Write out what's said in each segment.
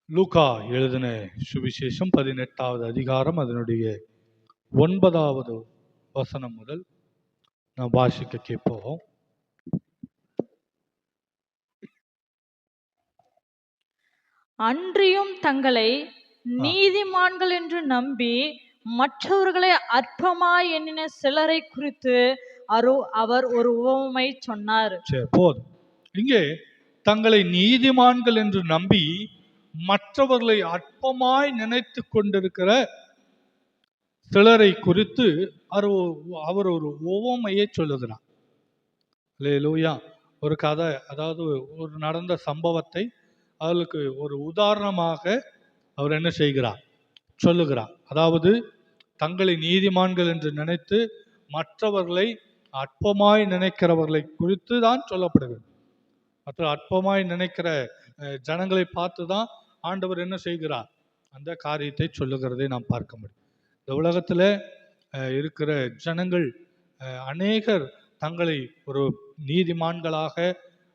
லூக்கா எழுதின சுவிசேஷம் 18வது அதிகாரம் அதனுடைய 9வது வசனம் முதல் நாம் வாசிக்க கேட்போம். அன்றியும் தங்களை நீதிமான்கள் என்று நம்பி மற்றவர்களை அற்பமாய் எண்ணின சிலரை குறித்து அவர் ஒரு உவமை சொன்னார். போதும். இங்கே தங்களை நீதிமான்கள் என்று நம்பி மற்றவர்களை அற்பமாய் நினைத்து கொண்டிருக்கிற சிலரை குறித்து அவர் ஒரு உவமையை சொல்லுகிறார். அல்லேலூயா. ஒரு கதை, அதாவது ஒரு நடந்த சம்பவத்தை அவளுக்கு ஒரு உதாரணமாக அவர் என்ன செய்கிறார், சொல்லுகிறார். அதாவது தங்களை நீதிமான்கள் என்று நினைத்து மற்றவர்களை அற்பமாய் நினைக்கிறவர்களை குறித்து தான் சொல்லப்படுகிறது. மற்ற அற்பமாய் நினைக்கிற ஜனங்களை பார்த்து தான் ஆண்டவர் என்ன செய்கிறார், அந்த காரியத்தை சொல்லுகிறதை நாம் பார்க்க முடியும். இந்த உலகத்தில் இருக்கிற ஜனங்கள் அநேகர் தங்களை ஒரு நீதிமான்களாக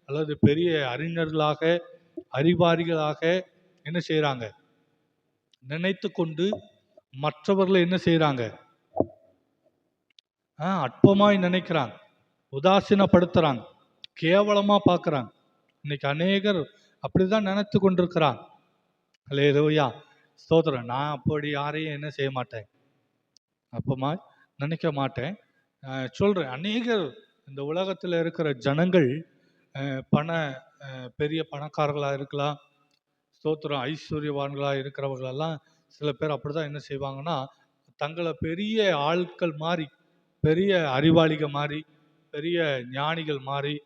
அல்லது பெரிய அறிஞர்களாக அறிவாளிகளாக என்ன செய்கிறாங்க, நினைத்து கொண்டு மற்றவர்களை என்ன செய்கிறாங்க, அற்பமாய் நினைக்கிறாங்க, உதாசீனப்படுத்துறாங்க, கேவலமா பார்க்குறாங்க. இன்னைக்கு அநேகர் அப்படிதான் நினைத்து கொண்டிருக்கிறாங்க. அல்லேலூயா, ஸ்தோத்திரம். நான் அப்படி யாரையும் என்ன செய்ய மாட்டேன், அப்பமாய் நினைக்க மாட்டேன். சொல்றேன், அநேகர் இந்த உலகத்தில் இருக்கிற ஜனங்கள் பெரிய பணக்காரர்களாக இருக்கலாம், ஸ்தோத்திரம், ஐஸ்வர்யவான்களாக இருக்கிறவர்களெல்லாம் சில பேர் அப்படிதான் என்ன செய்வாங்கன்னா, தங்களை பெரிய ஆட்கள் மாறி, பெரிய அறிவாளிகள் மாறி, பெரிய ஞானிகள் மாறி,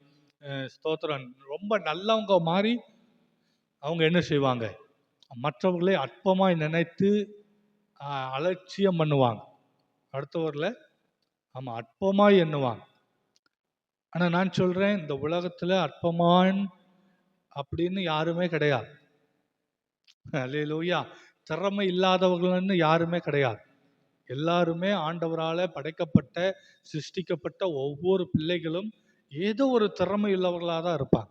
ஸ்தோத்திரம், ரொம்ப நல்லவங்க மாறி அவங்க என்ன செய்வாங்க, மற்றவர்களை அற்பமாய் நினைத்து அலட்சியம் பண்ணுவாங்க. அடுத்தவர்களை அற்பமாய் எண்ணுவாங்க. ஆனால் நான் சொல்றேன், இந்த உலகத்தில் அற்பமான் அப்படின்னு யாருமே கிடையாது. அல்லேலூயா. திறமை இல்லாதவர்கள்னு யாருமே கிடையாது. எல்லாருமே ஆண்டவரால் படைக்கப்பட்ட சிருஷ்டிக்கப்பட்ட ஒவ்வொரு பிள்ளைகளும் ஏதோ ஒரு திறமை உள்ளவர்களாக தான் இருப்பாங்க.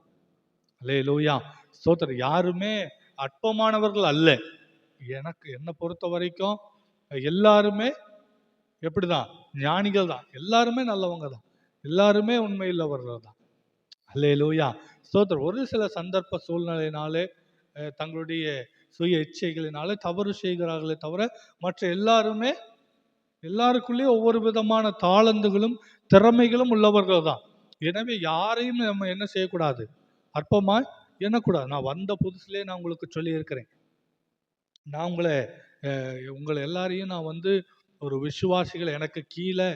அல்லேலூயா, ஸ்தோத்திரம். யாருமே அற்பமானவர்கள் அல்ல. என்னை பொறுத்த வரைக்கும் எல்லாருமே எப்படிதான், ஞானிகள் தான். எல்லாருமே நல்லவங்க தான். எல்லாருமே உண்மையுள்ளவர்கள் தான். அல்லேலூயா, ஸ்தோத்திரம். ஒரு சில சந்தர்ப்ப சூழ்நிலையினாலே தங்களுடைய சுய இச்சைகளினாலே தவறு செய்கிறார்களே தவிர மற்ற எல்லாருக்குள்ளேயும் ஒவ்வொரு விதமான தாளந்துகளும் திறமைகளும் உள்ளவர்கள் தான். எனவே யாரையும் நம்ம என்ன செய்யக்கூடாது, அற்பமா எண்ணக்கூடாது. நான் வந்த புதுசுலேயே நான் உங்களுக்கு சொல்லி இருக்கிறேன், நான் உங்களை எல்லாரையும் நான் ஒரு விசுவாசிகள், எனக்கு கீழே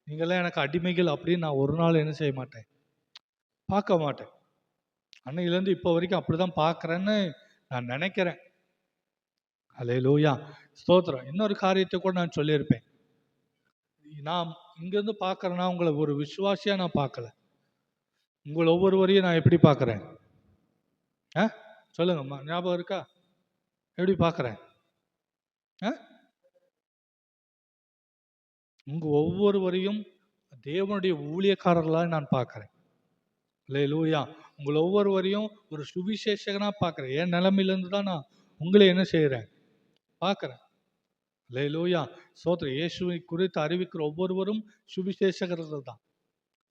நீங்களாம் எனக்கு அடிமைகள் அப்படின்னு நான் ஒரு நாள் என்ன செய்ய மாட்டேன், பார்க்க மாட்டேன். அன்னையிலேருந்து இப்போ வரைக்கும் அப்படிதான் பார்க்குறேன்னு நான் நினைக்கிறேன். அல்லேலூயா, ஸ்தோத்திரம். இன்னொரு காரியத்தை கூட நான் சொல்லியிருப்பேன், நான் இங்கேருந்து பார்க்குறேன்னா உங்களை ஒரு விசுவாசியாக நான் பார்க்கல. உங்களை ஒவ்வொருவரையும் நான் எப்படி பார்க்குறேன், சொல்லுங்கம்மா, ஞாபகம் இருக்கா? எப்படி பார்க்குறேன்? உங்க ஒவ்வொருவரையும் தேவனுடைய ஊழியக்காரர்களாக நான் பார்க்குறேன். அல்லேலூயா. உங்களை ஒவ்வொருவரையும் ஒரு சுவிசேஷகனாக பார்க்குறேன். என் நிலைமையிலேருந்து தான் நான் உங்களை என்ன செய்கிறேன், பார்க்குறேன். அல்லேலூயா, ஸ்தோத்திரம். இயேசுவை குறித்து அறிவிக்கிற ஒவ்வொருவரும் சுவிசேஷகர்கள் தான்.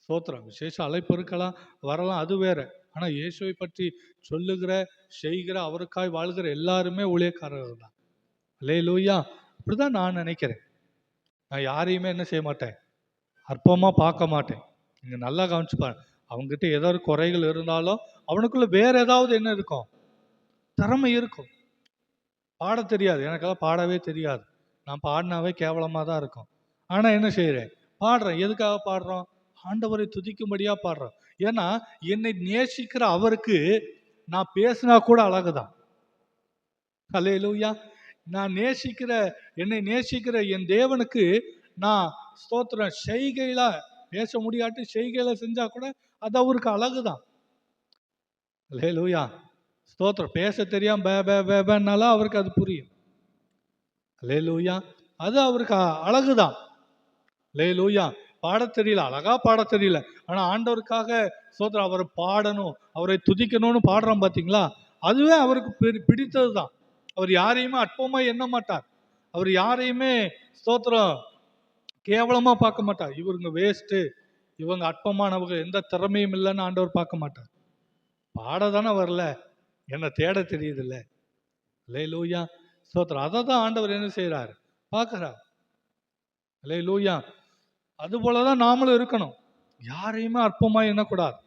ஸ்தோத்திரம். விசேஷ அழைப்பு இருக்கலாம், வரலாம், அது வேற. ஆனால் இயேசுவை பற்றி சொல்லுகிற, செய்கிற, அவருக்காய் வாழ்கிற எல்லாருமே ஊழியக்காரர்கள் தான். அல்லேலூயா. அப்படிதான் நான் நினைக்கிறேன். நான் யாரையுமே என்ன செய்ய மாட்டேன், அற்பமாக பார்க்க மாட்டேன். நீங்கள் நல்லா கவனிச்சுப்பாங்க, அவங்ககிட்ட ஏதாவது குறைகள் இருந்தாலும் அவனுக்குள்ள வேற ஏதாவது என்ன இருக்கும், திறமை இருக்கும். பாட தெரியாது, எனக்கெல்லாம் பாடவே தெரியாது. நான் பாடினாவே கேவலமாக தான் இருக்கும். ஆனால் என்ன செய்கிறேன், பாடுறேன். எதுக்காக பாடுறோம், ஆண்டவரை துதிக்கும்படியாக பாடுறோம். ஏன்னா என்னை நேசிக்கிற அவருக்கு நான் பேசினா கூட அழகுதான். அல்லேலூயா. நான் என்னை நேசிக்கிற என் தேவனுக்கு நான் ஸ்தோத்திரம் செய்கையில பேச முடியாட்டி செய்கையில செஞ்சா கூட அது அவருக்கு அழகுதான். அல்லேலூயா, ஸ்தோத்திரம். பேச தெரியாம பேனாலும் அவருக்கு அது புரியும். அல்லேலூயா, அது அவருக்கு அழகுதான். அல்லேலூயா. பாட தெரியல, அழகா பாட தெரியல, ஆனா ஆண்டவருக்காக ஸ்தோத்திரம் அவரை பாடணும், அவரை துதிக்கணும்னு பாடுறோம் பார்த்தீங்களா, அதுவே அவருக்கு பிடித்தது தான். அவர் யாரையுமே அற்பமா எண்ண மாட்டார். அவர் யாரையுமே ஸ்தோத்திரம் கேவலமா பார்க்க மாட்டார். இவங்க வேஸ்ட், இவங்க அற்பமானவங்க, எந்த திறமையும் இல்லைன்னு ஆண்டவர் பார்க்க மாட்டார். பாட தானே வரல, என்ன தேட தெரியுது இல்ல. அல்லேலூயா, ஸ்தோத்திரம். அதை தான் ஆண்டவர் என்ன செய்யறாரு, பார்க்கிறார். அல்லேலூயா. அது போலதான் நாமளும் இருக்கணும். யாரையுமே அற்பமா எண்ணக்கூடாது.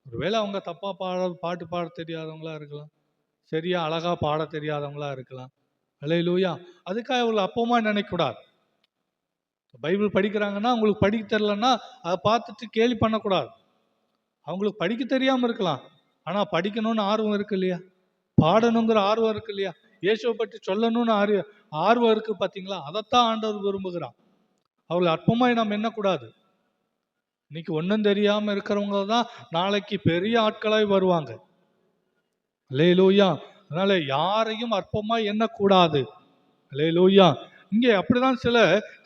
ஒருவேளை அவங்க தப்பா பாட்டு பாட தெரியாதவங்களா இருக்கலாம், சரியா அழகா பாட தெரியாதவங்களா இருக்கலாம். அல்லேலூயா. அதுக்காக அவங்களை அப்பமா நினைக்கக்கூடாது. பைபிள் படிக்கிறாங்கன்னா அவங்களுக்கு படிக்க தெரியலன்னா அதை பார்த்துட்டு கேலி பண்ணக்கூடாது. அவங்களுக்கு படிக்க தெரியாம இருக்கலாம், ஆனா படிக்கணும்னு ஆர்வம் இருக்கு இல்லையா, பாடணுங்கிற ஆர்வம் இருக்கு இல்லையா, இயேசுவை பற்றி சொல்லணும்னு ஆர்வம் இருக்கு பாத்தீங்களா. அதைத்தான் ஆண்டவர் விரும்புகிறான். அவங்களை அற்பமாய் நாம் எண்ணக்கூடாது. இன்னைக்கு ஒன்றும் தெரியாம இருக்கிறவங்க தான் நாளைக்கு பெரிய ஆட்களாய் வருவாங்க. அல்லேலூயா. அதனால யாரையும் அற்பமா எண்ணக்கூடாது. அல்லேலூயா. இங்கே அப்படிதான் சில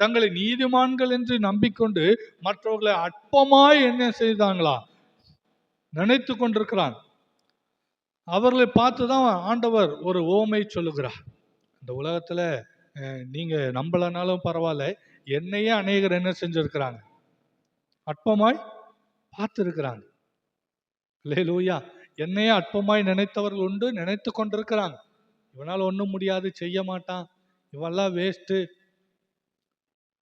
தங்களை நீதிமான்கள் என்று நம்பிக்கொண்டு மற்றவர்களை அற்பமாய் என்ன செய்தாங்களா, நினைத்து கொண்டிருக்கிறான். அவர்களை பார்த்துதான் ஆண்டவர் ஒரு ஓமை சொல்லுகிறார். இந்த உலகத்துல நீங்க நம்பலனாலும் பரவாயில்ல, என்னையே அநேகர் என்ன செஞ்சிருக்கிறாங்க, அற்பமாய் பார்த்திருக்கிறாங்க. அல்லேலூயா. என்னையே அற்பமாய் நினைத்தவர்கள் உண்டு, நினைத்து கொண்டிருக்கிறாங்க. இவனால் ஒன்றும் முடியாது, செய்ய மாட்டான், இவெல்லாம் வேஸ்ட்டு.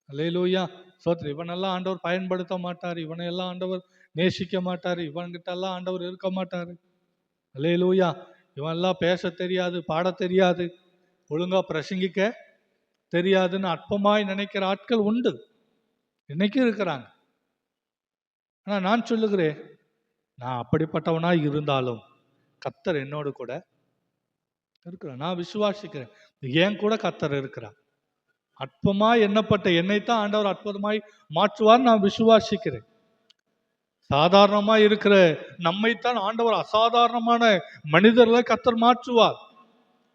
அல்லேலூயா, சோத்திரம். இவனெல்லாம் ஆண்டவர் பயன்படுத்த மாட்டார், இவனையெல்லாம் ஆண்டவர் நேசிக்க மாட்டார், இவன்கிட்ட எல்லாம் ஆண்டவர் இருக்க மாட்டார். அல்லேலூயா. இவனெல்லாம் பேச தெரியாது, பாட தெரியாது, ஒழுங்கா பிரசங்கிக்க தெரியாதுன்னு அற்பமாய் நினைக்கிற ஆட்கள் உண்டு, இன்னைக்கு இருக்கிறாங்க. ஆனா நான் சொல்லுகிறேன், நான் அப்படிப்பட்டவனாய் இருந்தாலும் கர்த்தர் என்னோடு கூட இருக்கிறார். நான் விசுவாசிக்கிறேன், ஏன் கூட கர்த்தர் இருக்கிறார். அற்பமாய் எண்ணப்பட்ட என்னைத்தான் ஆண்டவர் அற்புதமாய் மாற்றுவார், நான் விசுவாசிக்கிறேன். சாதாரணமா இருக்கிற நம்மைத்தான் ஆண்டவர் அசாதாரணமான மனிதர்களை கர்த்தர் மாற்றுவார்.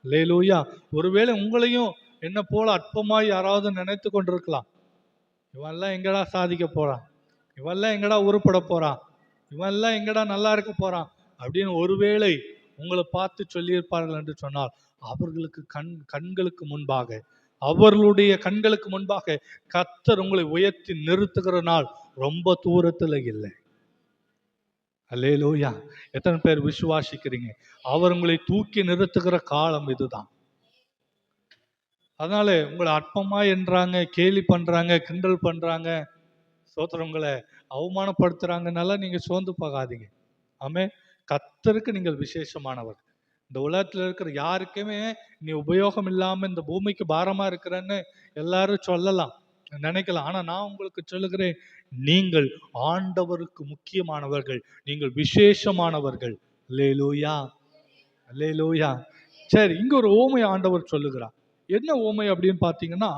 அல்லேலூயா. ஒருவேளை உங்களையும் என்ன போல அற்பமாய் யாராவது நினைத்து கொண்டிருக்கலாம். இவெல்லாம் எங்கடா சாதிக்க போறான், இவெல்லாம் எங்கடா உருப்பட போறான், இவெல்லாம் எங்கடா நல்லா இருக்க போறான் அப்படின்னு ஒருவேளை உங்களை பார்த்து சொல்லியிருப்பார்கள் என்று சொன்னால், அவர்களுக்கு கண்களுக்கு முன்பாக, அவர்களுடைய கண்களுக்கு முன்பாக கர்த்தர் உங்களை உயர்த்தி நிறுத்துகிற நாள் ரொம்ப தூரத்துல இல்லை. அல்லேலூயா. எத்தனை பேர் விசுவாசிக்கிறீங்க? அவர் உங்களை தூக்கி நிறுத்துகிற காலம் இதுதான். அதனால உங்களை அற்பமா என்றாங்க, கேலி பண்றாங்க, கிண்டல் பண்றாங்க, சோத்திரங்களை அவமானப்படுத்துறாங்கனால நீங்க சோர்ந்து போகாதீங்க. ஆமே. கர்த்தருக்கு நீங்கள் விசேஷமானவர். இந்த உலகத்துல இருக்கிற யாருக்குமே நீ உபயோகம் இல்லாம இந்த பூமிக்கு பாரமா இருக்கிறன்னு எல்லாரும் சொல்லலாம், நினைக்கலாம். ஆனா நான் உங்களுக்கு சொல்லுகிறேன், நீங்கள் ஆண்டவருக்கு முக்கியமானவர்கள், நீங்கள் விசேஷமானவர்கள். அல்லேலூயா, அல்லேலூயா. சரி, இங்க ஒரு ஓமை ஆண்டவர் சொல்லுகிறார். என்ன ஓமை அப்படின்னு பாத்தீங்கன்னா,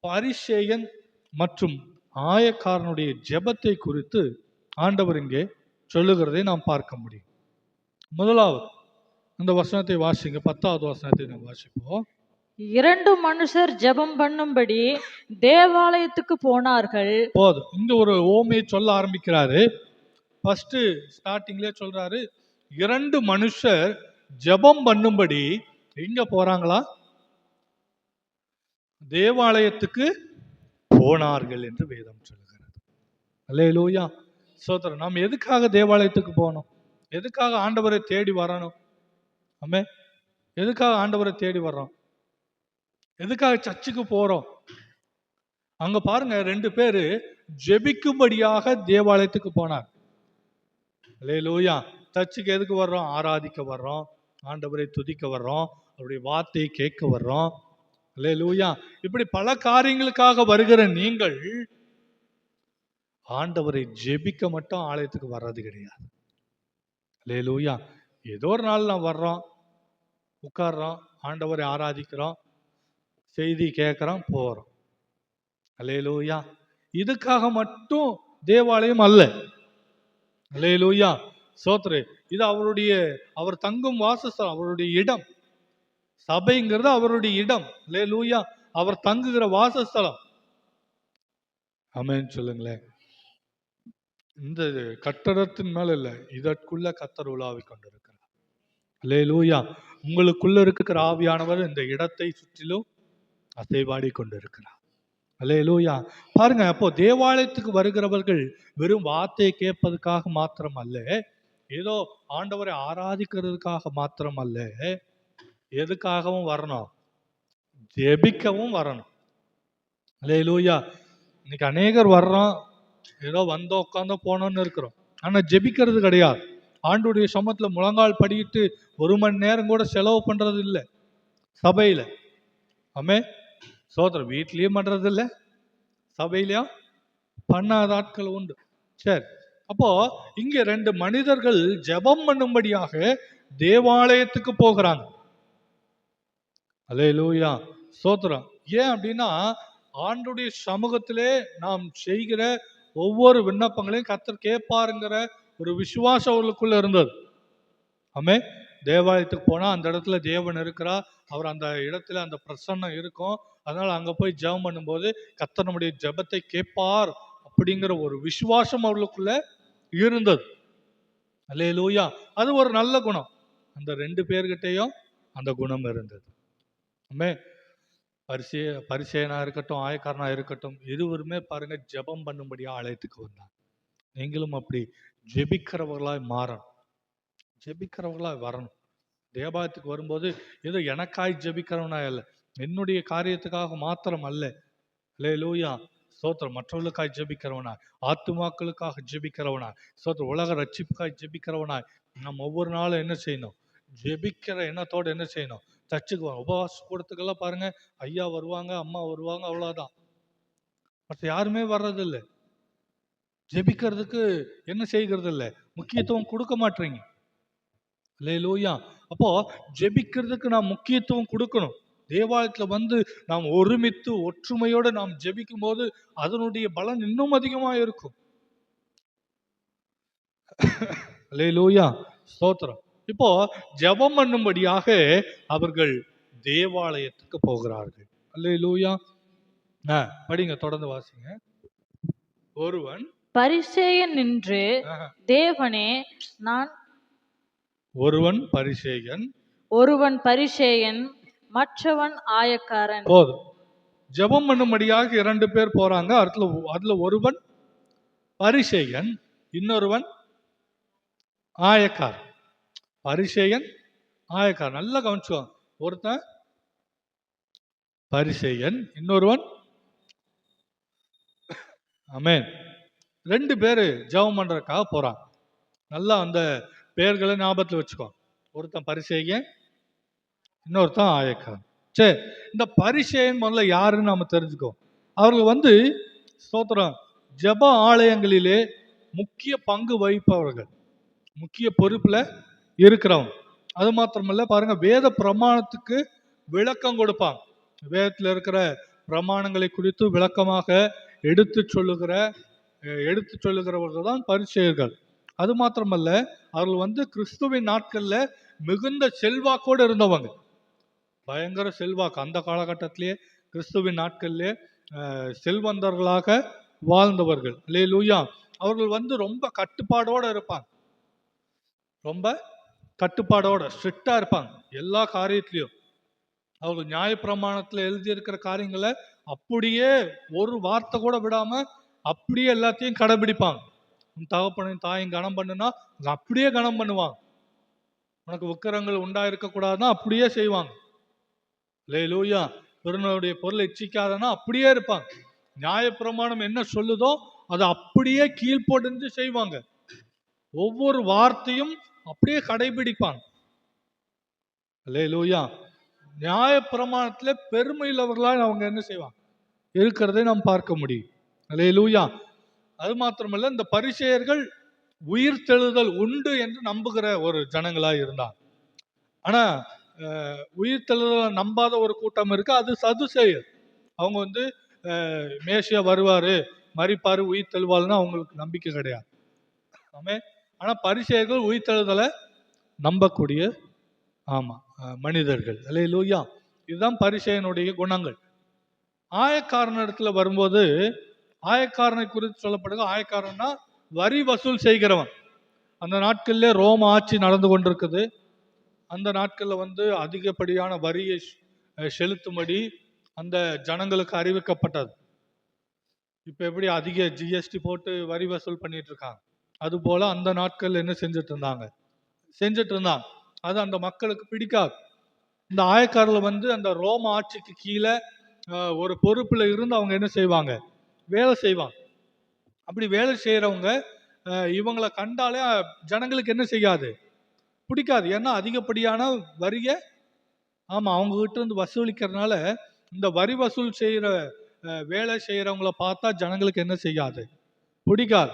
பரிசேயன் மற்றும் ஆயக்காரனுடைய ஜெபத்தை குறித்து ஆண்டவர் இங்கே சொல்லுகிறதை நாம் பார்க்க முடியும். முதலாவது இந்த வசனத்தை வாசிங்க, 10வது வசனத்தை நாம் வாசிப்போம். 2 மனுஷர் ஜெபம் பண்ணும்படி தேவாலயத்துக்கு போனார்கள். போதும். இங்க ஒரு ஓமையை சொல்ல ஆரம்பிக்கிறாரு. ஃபர்ஸ்ட் ஸ்டார்டிங்ல சொல்றாரு, 2 மனுஷர் ஜெபம் பண்ணும்படி எங்க போறாங்களா, தேவாலயத்துக்கு போனார்கள் என்று வேதம் சொல்லுகிறது. அல்லேலூயா, சோதரன். நாம் எதுக்காக தேவாலயத்துக்கு போகணும்? எதுக்காக ஆண்டவரை தேடி வரணும்? ஆமே. எதுக்காக ஆண்டவரை தேடி வர்றோம்? எதுக்காக சர்ச்சுக்கு போறோம்? அங்க பாருங்க, 2 பேரு ஜெபிக்கும்படியாக தேவாலயத்துக்கு போனார். அல்லேலூயா. சர்ச்சுக்கு எதுக்கு வர்றோம்? ஆராதிக்க வர்றோம், ஆண்டவரை துதிக்க வர்றோம், அவருடைய வார்த்தையை கேட்க வர்றோம். அல்லேலூயா. இப்படி பல காரியங்களுக்காக வருகிற நீங்கள் ஆண்டவரை ஜெபிக்க மட்டும் ஆலயத்துக்கு வர்றது கிடையாது. அல்லேலூயா. ஏதோ ஒரு நாள் நான் வர்றோம், உட்கார்றோம், ஆண்டவரை ஆராதிக்கிறோம், செய்தி கேட்கிறோம், போறோம். அல்லேலூயா. இதுக்காக மட்டும் தேவாலயம் அல்ல. அல்லேலூயா, சோத்ரே. இது அவர் தங்கும் வாசஸ்தலம், அவருடைய இடம். சபைங்கிறது அவருடைய இடம். அல்லேலூயா. அவர் தங்குகிற வாசஸ்தலம். ஆமென் சொல்லுங்களேன். இந்த கட்டடத்தின் மேல இல்ல, இதற்குள்ள கர்த்தர் உலாவிக் கொண்டிருக்கிறார். அல்லேலூயா. உங்களுக்குள்ள இருக்கிற ஆவியானவர் இந்த இடத்தை சுற்றிலும் அசைவாடி கொண்டிருக்கிறார். அல்லேலூயா. பாருங்க, அப்போ தேவாலயத்துக்கு வருகிறவர்கள் வெறும் வார்த்தையை கேட்பதற்காக மாத்திரம் அல்ல, ஏதோ ஆண்டவரை ஆராதிக்கிறதுக்காக மாத்திரம் அல்ல, எதுக்காகவும் வரணும்? ஜெபிக்கவும் வரணும். அல்லேலூயா. இன்னைக்கு அநேகர் வர்றோம், ஏதோ வந்தோம் உட்காந்தோ போனோம்னு இருக்கிறோம். ஆனா ஜெபிக்கிறது கிடையாது. ஆண்டுடைய சமத்துல முழங்கால் படிக்கிட்டு 1 மணி நேரம் கூட செலவு பண்றது இல்லை சபையில. ஆமே சோதரம். வீட்லயும் பண்றது இல்லை, சபையிலயும் பண்ணாத ஆட்கள் உண்டு. சரி, அப்போ இங்க 2 மனிதர்கள் ஜெபம் பண்ணும்படியாக தேவாலயத்துக்கு போகிறாங்க. அல்லேலூயா, ஸ்தோத்திரம். ஏன் அப்படின்னா, ஆண்டுடைய சமூகத்திலே நாம் செய்கிற ஒவ்வொரு விண்ணப்பங்களையும் கர்த்தர் கேட்பாருங்கிற ஒரு விசுவாசம் அவர்களுக்குள்ள இருந்தது. ஆமே. தேவாலயத்துக்கு போனா அந்த இடத்துல தேவன் இருக்கிறார், அவர் அந்த இடத்துல அந்த பிரசன்னம் இருக்கும். அதனால அங்க போய் ஜெபம் பண்ணும்போது கர்த்தர் நம்முடைய ஜெபத்தை கேட்பார் அப்படிங்கிற ஒரு விசுவாசம் அவர்களுக்குள்ள இருந்தது. அல்லேலூயா. அது ஒரு நல்ல குணம். அந்த 2 பேர்கிட்டையும் அந்த குணம் இருந்தது. ஆமே. பரிசேயனா இருக்கட்டும், ஆயக்காரனா இருக்கட்டும், இருவருமே பாருங்க ஜெபம் பண்ணும்படியா ஆலயத்துக்கு வந்தாங்க. நீங்களும் அப்படி ஜெபிக்கிறவர்களாய் மாறணும், ஜெபிக்கிறவர்களாய் வரணும். தேவாலயத்துக்கு வரும்போது ஏதோ எனக்காய் ஜெபிக்கிறவனா அல்ல, என்னுடைய காரியத்துக்காக மாத்திரம் அல்ல. அல்லேலூயா, ஸ்தோத்திரம். மற்றவர்களுக்காய் ஜெபிக்கிறவனாய், ஆத்துமாக்களுக்காக ஜெபிக்கிறவனாய், ஸ்தோத்திரம், உலக ரட்சிப்புக்காய் ஜெபிக்கிறவனாய் நம்ம ஒவ்வொரு நாளும் என்ன செய்யணும்? ஜெபிக்கிற எண்ணத்தோடு என்ன செய்யணும்? சர்ச்சுக்கு உபவாச கூடத்துக்கெல்லாம் பாருங்க, ஐயா வருவாங்க, அம்மா வருவாங்க, அவ்வளவுதான். மற்ற யாருமே வர்றதில்லை. ஜெபிக்கிறதுக்கு என்ன செய்கிறது இல்லை, முக்கியத்துவம் கொடுக்க மாட்டீங்க. அல்லேலூயா. அப்போ ஜெபிக்கிறதுக்கு நாம் முக்கியத்துவம் கொடுக்கணும். தேவாலயத்துல வந்து நாம் ஒருமித்து ஒற்றுமையோடு நாம் ஜெபிக்கும் போது அதனுடைய பலன் இன்னும் அதிகமா இருக்கும். அல்லேலூயா, ஸ்தோத்திரம். இப்போ ஜெபம் பண்ணும்படியாக அவர்கள் தேவாலயத்துக்கு போகிறார்கள். அல்லேலூயா. படிங்க, தொடர்ந்து வாசிங்க. ஒருவன் பரிசேயன் நின்று, தேவனே, நான் ஒருவன் பரிசேயன், ஒருவன் பரிசேயன், மற்றவன் ஆயக்காரன். போதும். ஜெபம் பண்ணும்படியாக 2 பேர் போறாங்க. அதுல ஒருவன் பரிசேயன், இன்னொருவன் ஆயக்காரன். பரிசேயன், ஆயக்காரன். நல்லா கவனிச்சுவாங்க. ஒருத்தன் பரிசேயன், இன்னொருவன். ஆமென். 2 பேரு ஜெபம் பண்றதுக்காக போறாங்க. நல்லா அந்த பேர்களை ஞாபகத்தில் வச்சுக்கோ. ஒருத்தன் பரிசேயன், இன்னொருத்தன் ஆயக்காரன். சரி, இந்த பரிசேயன் முதல்ல யாருன்னு நாம தெரிஞ்சுக்கோ. அவர்கள் வந்து ஸ்தோத்திரம், ஜெப ஆலயங்களிலே முக்கிய பங்கு வகிப்பவர்கள், முக்கிய பொறுப்புல இருக்கிறவங்க. அது மாத்திரமல்ல, பாருங்க, வேத பிரமாணத்துக்கு விளக்கம் கொடுப்பாங்க. வேதத்தில் இருக்கிற பிரமாணங்களை குறித்து விளக்கமாக எடுத்து சொல்லுகிறவர்கள் தான் பரிசேயர்கள். அது மாத்திரமல்ல, அவர்கள் வந்து கிறிஸ்துவின் நாட்கள்ல மிகுந்த செல்வாக்கோடு இருந்தவங்க. பயங்கர செல்வாக்கு. அந்த காலகட்டத்திலேயே கிறிஸ்துவின் நாட்கள்லே செல்வந்தர்களாக வாழ்ந்தவர்கள். அல்லேலூயா. அவர்கள் வந்து ரொம்ப கட்டுப்பாடோட இருப்பாங்க, ரொம்ப கட்டுப்பாடோட ஸ்ட்ரிக்டா இருப்பாங்க எல்லா காரியத்திலையும். அவர்கள் நியாயப்பிரமாணத்துல எழுதியிருக்கிற காரியங்களை அப்படியே ஒரு வார்த்தை கூட விடாம அப்படியே எல்லாத்தையும் கடைபிடிப்பாங்க. உன் தகப்பனையும் தாயும் கனம் பண்ணுனா அப்படியே கனம் பண்ணுவாங்க. உனக்கு விக்கிரங்கள் உண்டாயிருக்க கூடாதுன்னா அப்படியே செய்வாங்க. அல்லேலூயா. பிறனுடைய பொருளை இச்சிக்காதனா அப்படியே இருப்பாங்க. நியாயப்பிரமாணம் என்ன சொல்லுதோ அதை அப்படியே கீழ்ப்படிஞ்சு செய்வாங்க. ஒவ்வொரு வார்த்தையும் அப்படியே கடைபிடிப்பாங்க. அல்லேலூயா. நியாயப்பிரமாணத்துல பெருமையுள்ளவர்களால் அவங்க என்ன செய்வாங்க இருக்கிறதை நாம் பார்க்க முடியும். அல்லேலூயா. அது மாத்திரமல்ல, இந்த பரிசேயர்கள் உயிர் தெழுதல் உண்டு என்று நம்புகிற ஒரு ஜனங்களாய் இருந்தாங்க. ஆனா உயிர் தெழுதலை நம்பாத ஒரு கூட்டம் இருக்கு, அது சதுசேயர். அவங்க வந்து மேசியா வருவாரு, மரிப்பாரு, உயிர் தெழுவாருன்னு அவங்களுக்கு நம்பிக்கை கிடையாது. ஆமே. ஆனா பரிசேயர்கள் உயிர் தெழுதலை நம்பக்கூடிய மனிதர்கள். அல்லேலூயா. இதுதான் பரிசேயனுடைய குணங்கள். ஆயக்காரன் இடத்துல வரும்போது, ஆயக்காரனை குறித்து சொல்லப்படுது. ஆயக்காரன்னா வரி வசூல் செய்கிறவன். அந்த நாட்கள்ல ரோம ஆட்சி நடந்து கொண்டிருக்குது. அந்த நாட்கள்ல அதிகப்படியான வரியை செலுத்தும்படி அந்த ஜனங்களுக்கு அறிவிக்கப்பட்டது. இப்ப எப்படி அதிக ஜிஎஸ்டி போட்டு வரி வசூல் பண்ணிட்டு இருக்காங்க, அது போல அந்த நாட்கள் என்ன செஞ்சுட்டு இருந்தாங்க. அது அந்த மக்களுக்கு பிடிக்காது. இந்த ஆயக்காரர்கள் அந்த ரோம ஆட்சிக்கு கீழே ஒரு பொறுப்புல இருந்து அவங்க என்ன செய்வாங்க, வேலை செய்வாங்க. அப்படி வேலை செய்யறவங்க இவங்களை கண்டாலே ஜனங்களுக்கு என்ன செய்யாது, பிடிக்காது. ஏன்னா அதிகப்படியான வரிய அவங்க கிட்ட இருந்து வசூலிக்கிறதுனால இந்த வரி வசூல் செய்யற வேலை செய்யறவங்கள பார்த்தா ஜனங்களுக்கு என்ன செய்யாது, பிடிக்காது.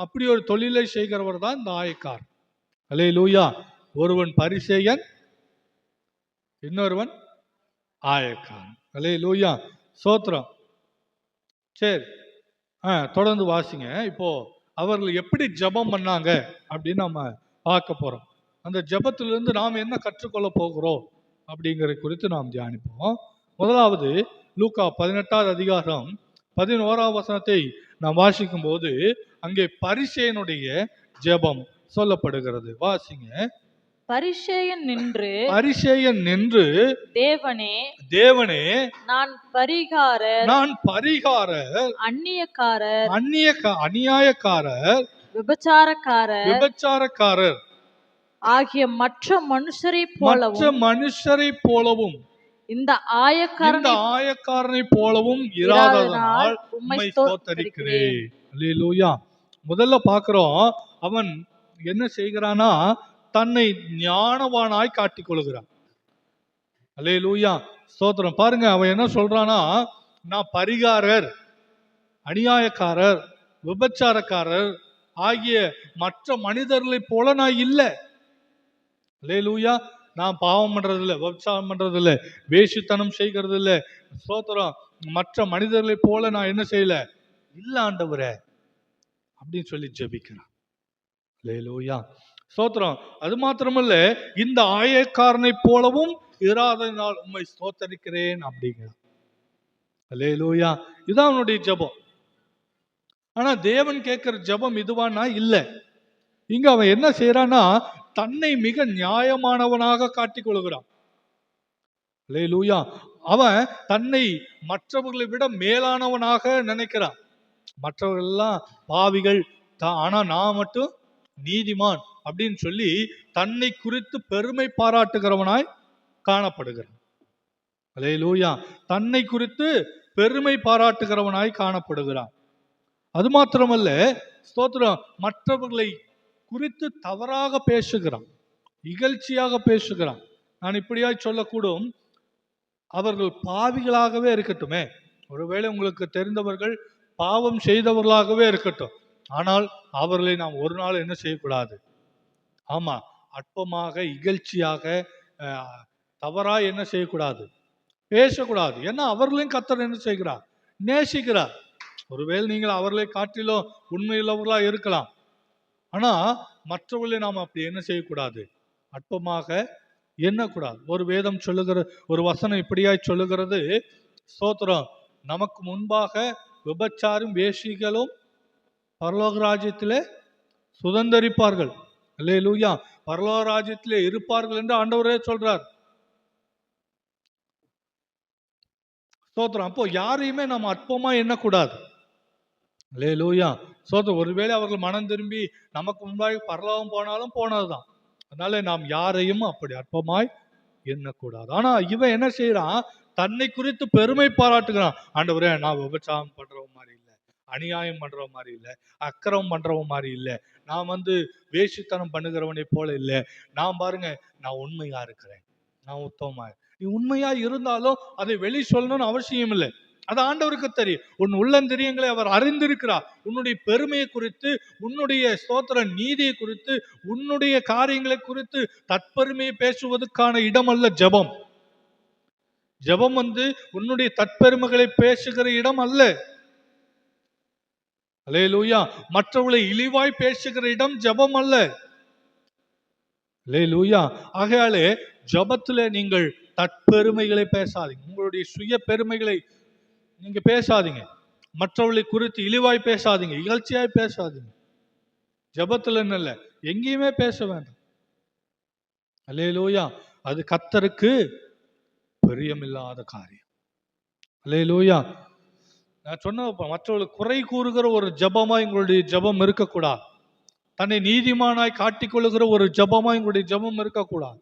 அப்படி ஒரு தொழிலை செய்கிறவர் தான் இந்த ஆயக்கார். அல்லேலூயா. ஒருவன் பரிசேயன், இன்னொருவன் ஆயக்காரன். அல்லேலூயா. சோத்திரம். சரி, தொடர்ந்து வாசிங்க. இப்போ அவர்கள் எப்படி ஜெபம் பண்ணாங்க அப்படின்னு நம்ம பார்க்க போறோம். அந்த ஜெபத்திலிருந்து நாம் என்ன கற்றுக்கொள்ள போகிறோம் அப்படிங்கிறது குறித்து நாம் தியானிப்போம். முதலாவது லூக்கா 18வது அதிகாரம் 11வது வசனத்தை நாம் வாசிக்கும் போது அங்கே பரிசேயனுடைய ஜெபம் சொல்லப்படுகிறது. வாசிங்க. பரிசேயன் நின்று தேவனே நான் பரிகாரர் அநியாயக்காரர் விபச்சாரக்காரர் ஆகிய மற்ற மனுஷரை போலவும் இந்த ஆயக்காரனை போலவும் இராததனால் உம்மை ஸ்தோத்தரிக்கிறேன். அல்லேலூயா. முதல்ல பார்க்கிறோம், அவன் என்ன செய்கிறானா, தன்னை ஞானவானாய் காட்டிக் கொள்கிறான். அல்லேலூயா. ஸ்தோத்திரம். பாருங்க, அவன் என்ன சொல்றானா, நான் பரிகாரர், அநியாயக்காரர், விபச்சாரக்காரர் ஆகிய மற்ற மனிதர்களை போல நான் இல்லை. அல்லேலூயா. நான் பாவம் பண்றது இல்லை, விபச்சாரம் பண்றது இல்லை, வேசித்தனம் செய்கிறது இல்லை. ஸ்தோத்திரம். மற்ற மனிதர்களை போல நான் என்ன செய்யல, இல்ல ஆண்டவரே அப்படின்னு சொல்லி ஜெபிக்கிறான். அல்லேலூயா. ஸ்தோத்திரம். அது மாத்திரமல்ல, இந்த ஆயக்காரனை போலவும் இராததினால் உம்மை ஸ்தோத்தரிக்கிறேன் அப்படிங்கிறான். அல்லேலூயா. இதான் அவனுடைய ஜெபம். ஆனா தேவன் கேட்கிற ஜெபம் இதுவானா இல்ல. இங்க அவன் என்ன செய்யறான்னா, தன்னை மிக நியாயமானவனாக காட்டிக் கொள்கிறான். அல்லேலூயா. அவன் தன்னை மற்றவர்களை விட மேலானவனாக நினைக்கிறான். மற்றவர்கள் எல்லாம் பாவிகள், ஆனா நான் மட்டும் நீதிமான் அப்படின்னு சொல்லி தன்னை குறித்து பெருமை பாராட்டுகிறவனாய் காணப்படுகிறான். அல்லேலூயா. தன்னை குறித்து பெருமை பாராட்டுகிறவனாய் காணப்படுகிறான். அது மாத்திரமல்ல, ஸ்தோத்திரம், மற்றவர்களை குறித்து தவறாக பேசுகிறான், இகழ்ச்சியாக பேசுகிறான். நான் இப்படியாய் சொல்லக்கூடும், அவர்கள் பாவிகளாகவே இருக்கட்டுமே, ஒருவேளை உங்களுக்கு தெரிந்தவர்கள் பாவம் செய்தவர்களாகவே இருக்கட்டும், ஆனால் அவர்களை நாம் ஒரு நாள் என்ன செய்யக்கூடாது, அற்பமாக இகழ்ச்சியாக தவறாய் என்ன செய்யக்கூடாது, பேசக்கூடாது. ஏன்னா அவர்களையும் கர்த்தர் என்ன செய்கிறார், நேசிக்கிறார். ஒருவேளை நீங்கள் அவர்களை காட்டிலும் உண்மையுள்ளவர்களா இருக்கலாம், ஆனா மற்றவர்களை நாம் அப்படி என்ன செய்யக்கூடாது, அற்பமாக எண்ணக்கூடாது. ஒரு வேதம் சொல்லுகிற ஒரு வசனம் இப்படியாய் சொல்லுகிறது, ஸ்தோத்திரம், நமக்கு முன்பாக விபச்சாரும் வேசிகளும் பரலோக ராஜ்யத்திலே சுதந்தரிப்பார்கள். அல்லேலூயா. பரலோக ராஜ்யத்திலே இருப்பார்கள் என்று ஆண்டவரே சொல்றார். ஸ்தோத்திரம். அப்போ யாரையுமே நம்ம அற்பமா எண்ணக்கூடாது. அல்லேலூயா. ஸ்தோத்திரம். ஒருவேளை அவர்கள் மனம் திரும்பி நமக்கு முன்பாக பரலோகம் போனாலும் போனதுதான். அதனால நாம் யாரையும் அப்படி அற்பமாய் எண்ணக்கூடாது. ஆனா இவன் என்ன செய்யறான், தன்னை குறித்து பெருமை பாராட்டுகிறான். ஆண்டவரே, நான் விபச்சாரம் பண்றவன் மாதிரி இல்லை, அநியாயம் பண்றவன் மாதிரி இல்லை, அக்கிரமம் பண்றவன் மாதிரி இல்லை, நான் வேசித்தனம் பண்ணுகிறவனை போல இல்லை, நான் பாருங்க நான் உண்மையா இருக்கிறேன், நான் உத்தமமா. நீ உண்மையா இருந்தாலும் அதை வெளி சொல்லணும்னு அவசியம் இல்லை. அது ஆண்டவருக்கு தெரியும். உன் உள்ளந்தரியங்களை அவர் அறிந்திருக்கிறார். உன்னுடைய பெருமையை குறித்து, உன்னுடைய ஸ்தோத்திர நீதியை குறித்து, உன்னுடைய காரியங்களை குறித்து தற்பெருமையை பேசுவதற்கான இடம் அல்ல ஜெபம். ஜெபம் உன்னுடைய தற்பெருமைகளை பேசுகிற இடம் அல்ல. அல்லேலூயா. மற்றவர்களை இழிவாய் பேசுகிற இடம் ஜெபம் அல்ல. அல்லேலூயா. ஆகையாலே ஜெபத்திலே நீங்கள் தற்பெருமைகளை பேசாதீங்க, உங்களுடைய சுய பெருமைகளை நீங்க பேசாதீங்க, மற்றவர்களை குறித்து இழிவாய் பேசாதீங்க, இகழ்ச்சியாய் பேசாதீங்க. ஜெபத்துல இல்ல, எங்கேயுமே பேச வேண்டாம். அல்லேலூயா. அது கர்த்தருக்கு பிரியமில்லாத காரியம். அல்லேலூயா. நான் சொன்ன மற்றவர்களுக்கு குறை கூறுகிற ஒரு ஜெபமா எங்களுடைய ஜெபம் இருக்கக்கூடாது. தன்னை நீதிமானாய் காட்டிக்கொள்ளுகிற ஒரு ஜெபமா எங்களுடைய ஜெபம் இருக்கக்கூடாது.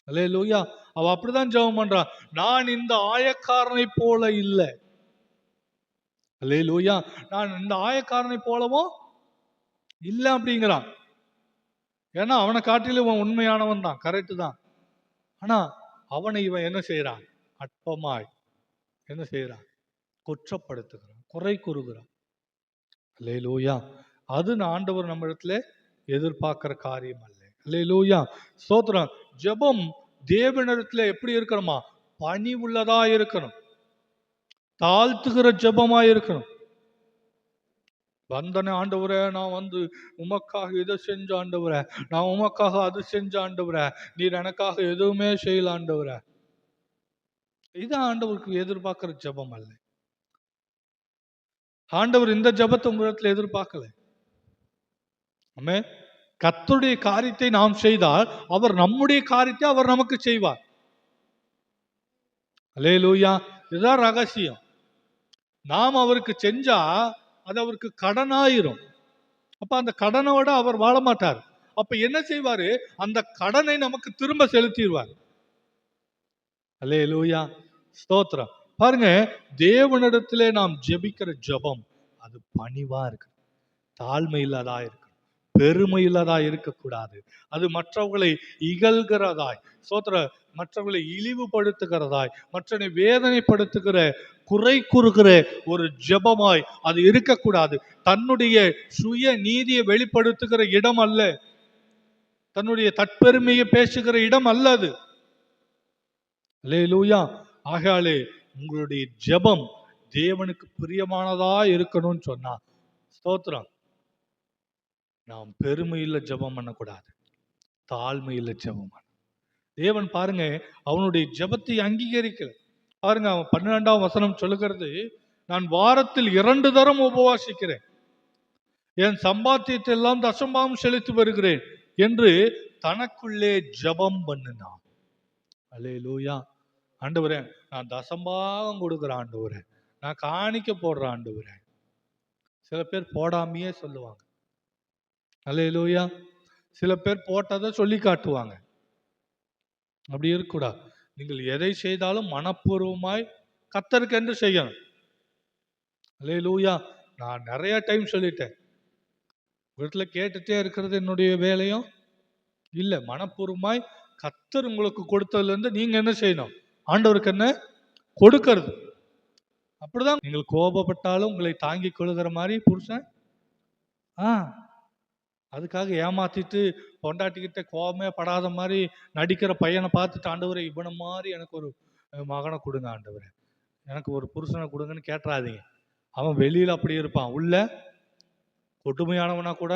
அல்லேலூயா. அவ அப்படிதான் ஜெபம் பண்றா. நான் இந்த ஆயக்காரனை போல இல்லை. அல்லேலூயா. நான் இந்த ஆயக்காரனை போலவும் இல்லை அப்படிங்கிறான். ஏன்னா அவனை காட்டிலும் இவன் உண்மையானவன் தான், கரெக்டு தான். ஆனா அவனை இவன் என்ன செய்யறான்? அற்பமாய் என்ன செய்யறான்? குற்றப்படுத்துகிறான், குறை கூறுகிறான். அல்லேலூயா. அது ஆண்டவர் நம்ம இடத்துல எதிர்பார்க்கிற காரியம் அல்ல. அல்லேலூயா. ஸ்தோத்திரம். ஜெபம் தேவனிடத்துல எப்படி இருக்கணுமா? பணிவுள்ளதா இருக்கணும், தாழ்த்துகிற ஜெபமா இருக்கணும். வந்தனே ஆண்டவரே, நான் வந்து உமக்காக இதை செஞ்ச ஆண்டவரே, நான் உமக்காக அது செஞ்ச ஆண்டவரே, நீர் எனக்காக எதுவுமே செய்யல ஆண்டவரே. இது ஆண்டவருக்கு எதிர்பார்க்கிற ஜெபம் அல்ல. ஆண்டவர் இந்த ஜெபத்தை உங்களிடத்துல எதிர்பார்க்கல. ஆமே. கர்த்தருடைய காரியத்தை நாம் செய்தால் அவர் நம்முடைய காரியத்தை அவர் நமக்கு செய்வார். அல்லேலூயா. இதுதான் ரகசியம். நாம் அவருக்கு செஞ்சா அது அவருக்கு கடனாயிரும். அப்ப அந்த கடனோட அவர் வாழ மாட்டார். அப்ப என்ன செய்வாரு? அந்த கடனை நமக்கு திரும்ப செலுத்திடுவார். அல்லேலூயா. ஸ்தோத்திரம். பாருங்க, தேவனிடத்திலே நாம் ஜெபிக்கிற ஜெபம் அது பணிவா இருக்கு, தாழ்மை இல்லாதா இருக்கு, பெருமை இல்லாதா இருக்கக்கூடாது. அது மற்றவர்களை இகழ்கிறதாய், ஸ்தோத்திர, மற்றவர்களை இழிவுபடுத்துகிறதாய், மற்றவனை வேதனைப்படுத்துகிற, குறை கூறுகிற ஒரு ஜெபமாய் அது இருக்கக்கூடாது. தன்னுடைய சுய நீதியை வெளிப்படுத்துகிற இடம் அல்ல, தன்னுடைய தற்பெருமையை பேசுகிற இடம் அல்ல அது. அல்லேலூயா. ஆகாலே உங்களுடைய ஜெபம் தேவனுக்கு பிரியமானதா இருக்கணும்னு சொன்னா, ஸ்தோத்திரம், நாம் பெருமையில ஜெபம் பண்ணக்கூடாது, தாழ்மையில ஜெபம் பண்ண. தேவன் பாருங்க அவனுடைய ஜெபத்தை அங்கீகரிக்கல. பாருங்க, அவன் 12ஆம் வசனம் சொல்லுகிறது, நான் வாரத்தில் 2 தரம் உபவாசிக்கிறேன், என் சம்பாத்தியத்தை எல்லாம் தசம்பாகம் செலுத்தி வருகிறேன் என்று தனக்குள்ளே ஜெபம் பண்ணினான். அல்லேலூயா. ஆண்டவரே, நான் தசம்பாகம் கொடுக்குறேன் ஆண்டவரே, நான் காணிக்க போடுறேன் ஆண்டவரே. சில பேர் போடாமையே சொல்லுவாங்க. அல்லேலூயா. சில பேர் போட்டதை சொல்லி காட்டுவாங்க. அப்படி இருக்கக்கூடாது. நீங்கள் எதை செய்தாலும் மனப்பூர்வமாய் கர்த்தருக்கு என்று செய்யணும். அல்லேலூயா. நான் நிறைய டைம் சொல்லிட்டேன், வீட்டுல கேட்டுட்டே இருக்கிறது என்னுடைய வேலையும் இல்லை. மனப்பூர்வமாய் கர்த்தர் உங்களுக்கு கொடுத்ததுல இருந்து நீங்க என்ன செய்யணும்? ஆண்டவருக்கு என்ன கொடுக்கிறது. அப்படிதான். நீங்கள் கோபப்பட்டாலும் உங்களை தாங்கி கொள்ளுகிற மாதிரி புருஷன் அதுக்காக ஏமாத்திட்டு பொண்டாட்டிக்கிட்ட கோபமே படாத மாதிரி நடிக்கிற பையனை பார்த்துட்டு, ஆண்டவரை இவனை மாதிரி எனக்கு ஒரு மகனை கொடுங்க ஆண்டவரை, எனக்கு ஒரு புருஷனை கொடுங்கன்னு கேட்டுறாதீங்க. அவன் வெளியில அப்படி இருப்பான், உள்ள கொடுமையானவனா கூட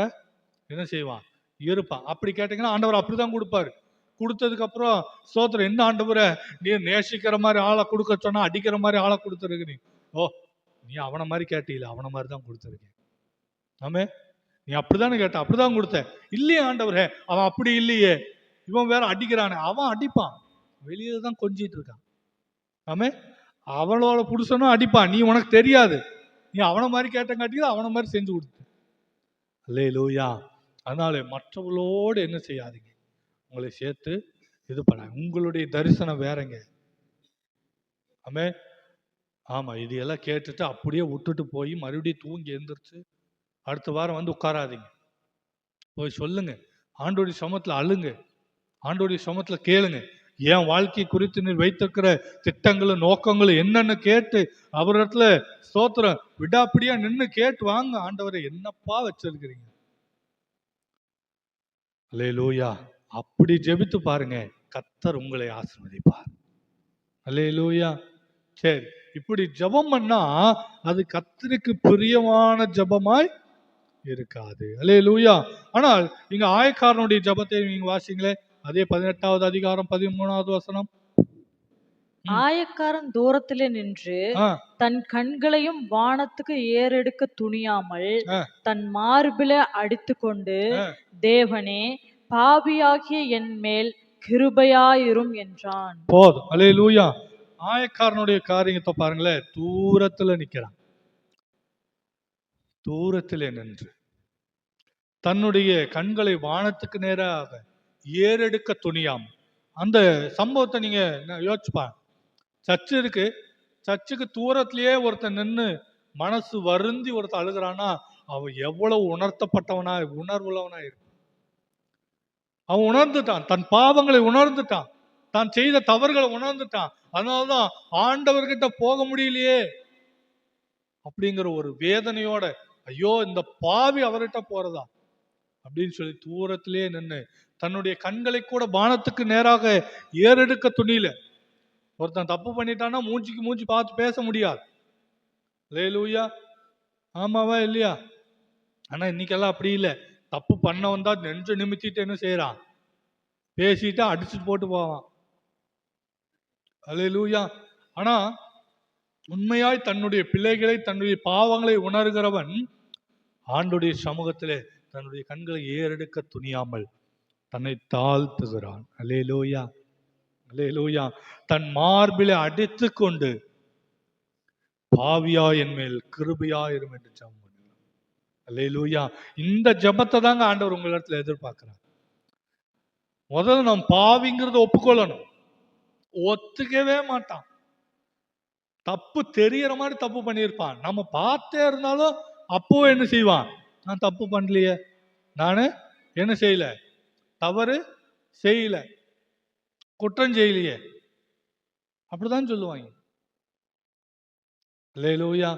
என்ன செய்வான்? இருப்பான். அப்படி கேட்டீங்கன்னா ஆண்டவர் அப்படிதான் கொடுப்பாரு. கொடுத்ததுக்கு அப்புறம் ஸ்தோத்திரம், என்ன ஆண்டவரை, நீ நேசிக்கிற மாதிரி ஆளை கொடுக்க சொன்னா அடிக்கிற மாதிரி ஆளை கொடுத்துருக்கு. நீ நீ அவனை மாதிரி கேட்டீல, அவனை மாதிரி தான் கொடுத்துருக்கேன். ஆமே, நீ அப்படிதானே கேட்ட, அப்படிதான் கொடுத்த. இல்லையே ஆண்டவரே, அவன் அப்படி இல்லையே, இவன் வேற அடிக்கிறானே. அவன் அடிப்பான், வெளியில தான் கொஞ்சிட்டு இருக்கான். ஆமே, அவளோட புருஷனும் அடிப்பான், நீ உனக்கு தெரியாது, நீ அவனை மாதிரி கேட்டங்காட்டியும் அவனை மாதிரி செஞ்சு கொடுத்த. அல்லேலூயா. அதனால மற்றவர்களோடு என்ன செய்யாதீங்க, உங்களை சேர்த்து இது பண்ண. உங்களுடைய தரிசனம் வேறங்க. ஆமே. ஆமா, இது எல்லாம் கேட்டுட்டு அப்படியே விட்டுட்டு போய் மறுபடியும் தூங்கி எழுந்திரிச்சு அடுத்த வாரம் வந்து உட்காராதீங்க. போய் சொல்லுங்க, ஆண்டோடைய சமத்துல அழுங்க, ஆண்டோடைய சமத்துல கேளுங்க. என் வாழ்க்கை குறித்து நீ வைத்திருக்கிற திட்டங்களும் நோக்கங்களும் என்னன்னு கேட்டு அவரிடத்துல ஸ்தோத்திரம் விடாப்பிடியா நின்று கேட்டு வாங்க. ஆண்டவரை என்னப்பா வச்சிருக்கிறீங்க? அல்லேலூயா. அப்படி ஜெபித்து பாருங்க, கர்த்தர் உங்களை ஆசீர்வதிப்பார். அல்லேலூயா. சரி, இப்படி ஜெபம் பண்ணா அது கர்த்தருக்கு பிரியமான ஜெபமாய் இருக்காது. அல்லேலூயா. ஆனால் இங்க ஆயக்காரனுடைய ஜெபத்தை நீங்க வாசிங்களே, அதே 18வது அதிகாரம் 13வது வசனம். ஆயக்காரன் தூரத்திலே நின்று தன் கண்களையும் வானத்துக்கு ஏறெடுக்க துணியாமல் தன் மார்பில அடித்து கொண்டு, தேவனே, பாவியாகிய என் மேல் கிருபையாயிரும் என்றான். போதும். அல்லேலூயா. ஆயக்காரனுடைய காரியத்தை பாருங்களேன், தூரத்துல நிக்கிறான். தூரத்திலே நின்று தன்னுடைய கண்களை வானத்துக்கு நேராக ஏறெடுக்க துணியாம். அந்த சம்பவத்தை நீங்க யோசிச்சு பாருங்க. சர்ச்சு இருக்கு, சர்ச்சுக்கு தூரத்திலேயே ஒருத்தன் நின்று மனசு வருந்தி ஒருத்தன் அழுகிறான்னா அவன் எவ்வளவு உணர்வுள்ளவனா இருக்கும். அவன் உணர்ந்துட்டான், தன் பாவங்களை உணர்ந்துட்டான், தான் செய்த தவறுகளை உணர்ந்துட்டான். அதனாலதான் ஆண்டவர்கிட்ட போக முடியலையே அப்படிங்கிற ஒரு வேதனையோட, ஐயோ இந்த பாவி அவர்கிட்ட போறதா அப்படின்னு சொல்லி தூரத்திலேயே நின்று தன்னுடைய கண்களை கூட வானத்துக்கு நேராக ஏறெடுக்க துணியில. ஒருத்தன் தப்பு பண்ணிட்டான்னா மூஞ்சிக்கு மூஞ்சி பார்த்து பேச முடியாது. அல்லேலூயா. ஆமாவா இல்லையா? ஆனா இன்னைக்கெல்லாம் அப்படி இல்லை. தப்பு பண்ணவன் தான் நெஞ்ச நிமித்திட்டு என்ன செய்யறான், பேசிட்டு அடிச்சுட்டு போட்டு போவான். அல்லேலூயா. ஆனா உண்மையாய் தன்னுடைய பிள்ளைகளை தன்னுடைய பாவங்களை உணர்கிறவன் ஆண்டுடைய சமூகத்திலே தன்னுடைய கண்களை ஏறெடுக்க துணியாமல் தன்னை தாழ்த்துகிறான். அல்லேலூயா, அல்லேலூயா. தன் மார்பிலே அடித்து கொண்டு பாவியா என் மேல் கிருபையாயிரும் என்று ஜெபம் பண்ணுகிறான். அல்லேலூயா. இந்த ஜெபத்தை தாங்க ஆண்டவர் உங்களிடத்துல எதிர்பார்க்கிறார். முதல்ல நாம் பாவிங்கிறத ஒப்புக்கொள்ளணும். ஒத்துக்கவே மாட்டான். தப்பு தெரியற மாதிரி தப்பு பண்ணியிருப்பான். நம்ம பார்த்தே இருந்தாலும் அப்போ என்ன செய்வான், நான் தப்பு பண்ணலையே, நானு என்ன செய்யல, தவறு செய்யல, குற்றம் செய்யலையே, அப்படிதான் சொல்லுவாங்க. அல்லேலூயா.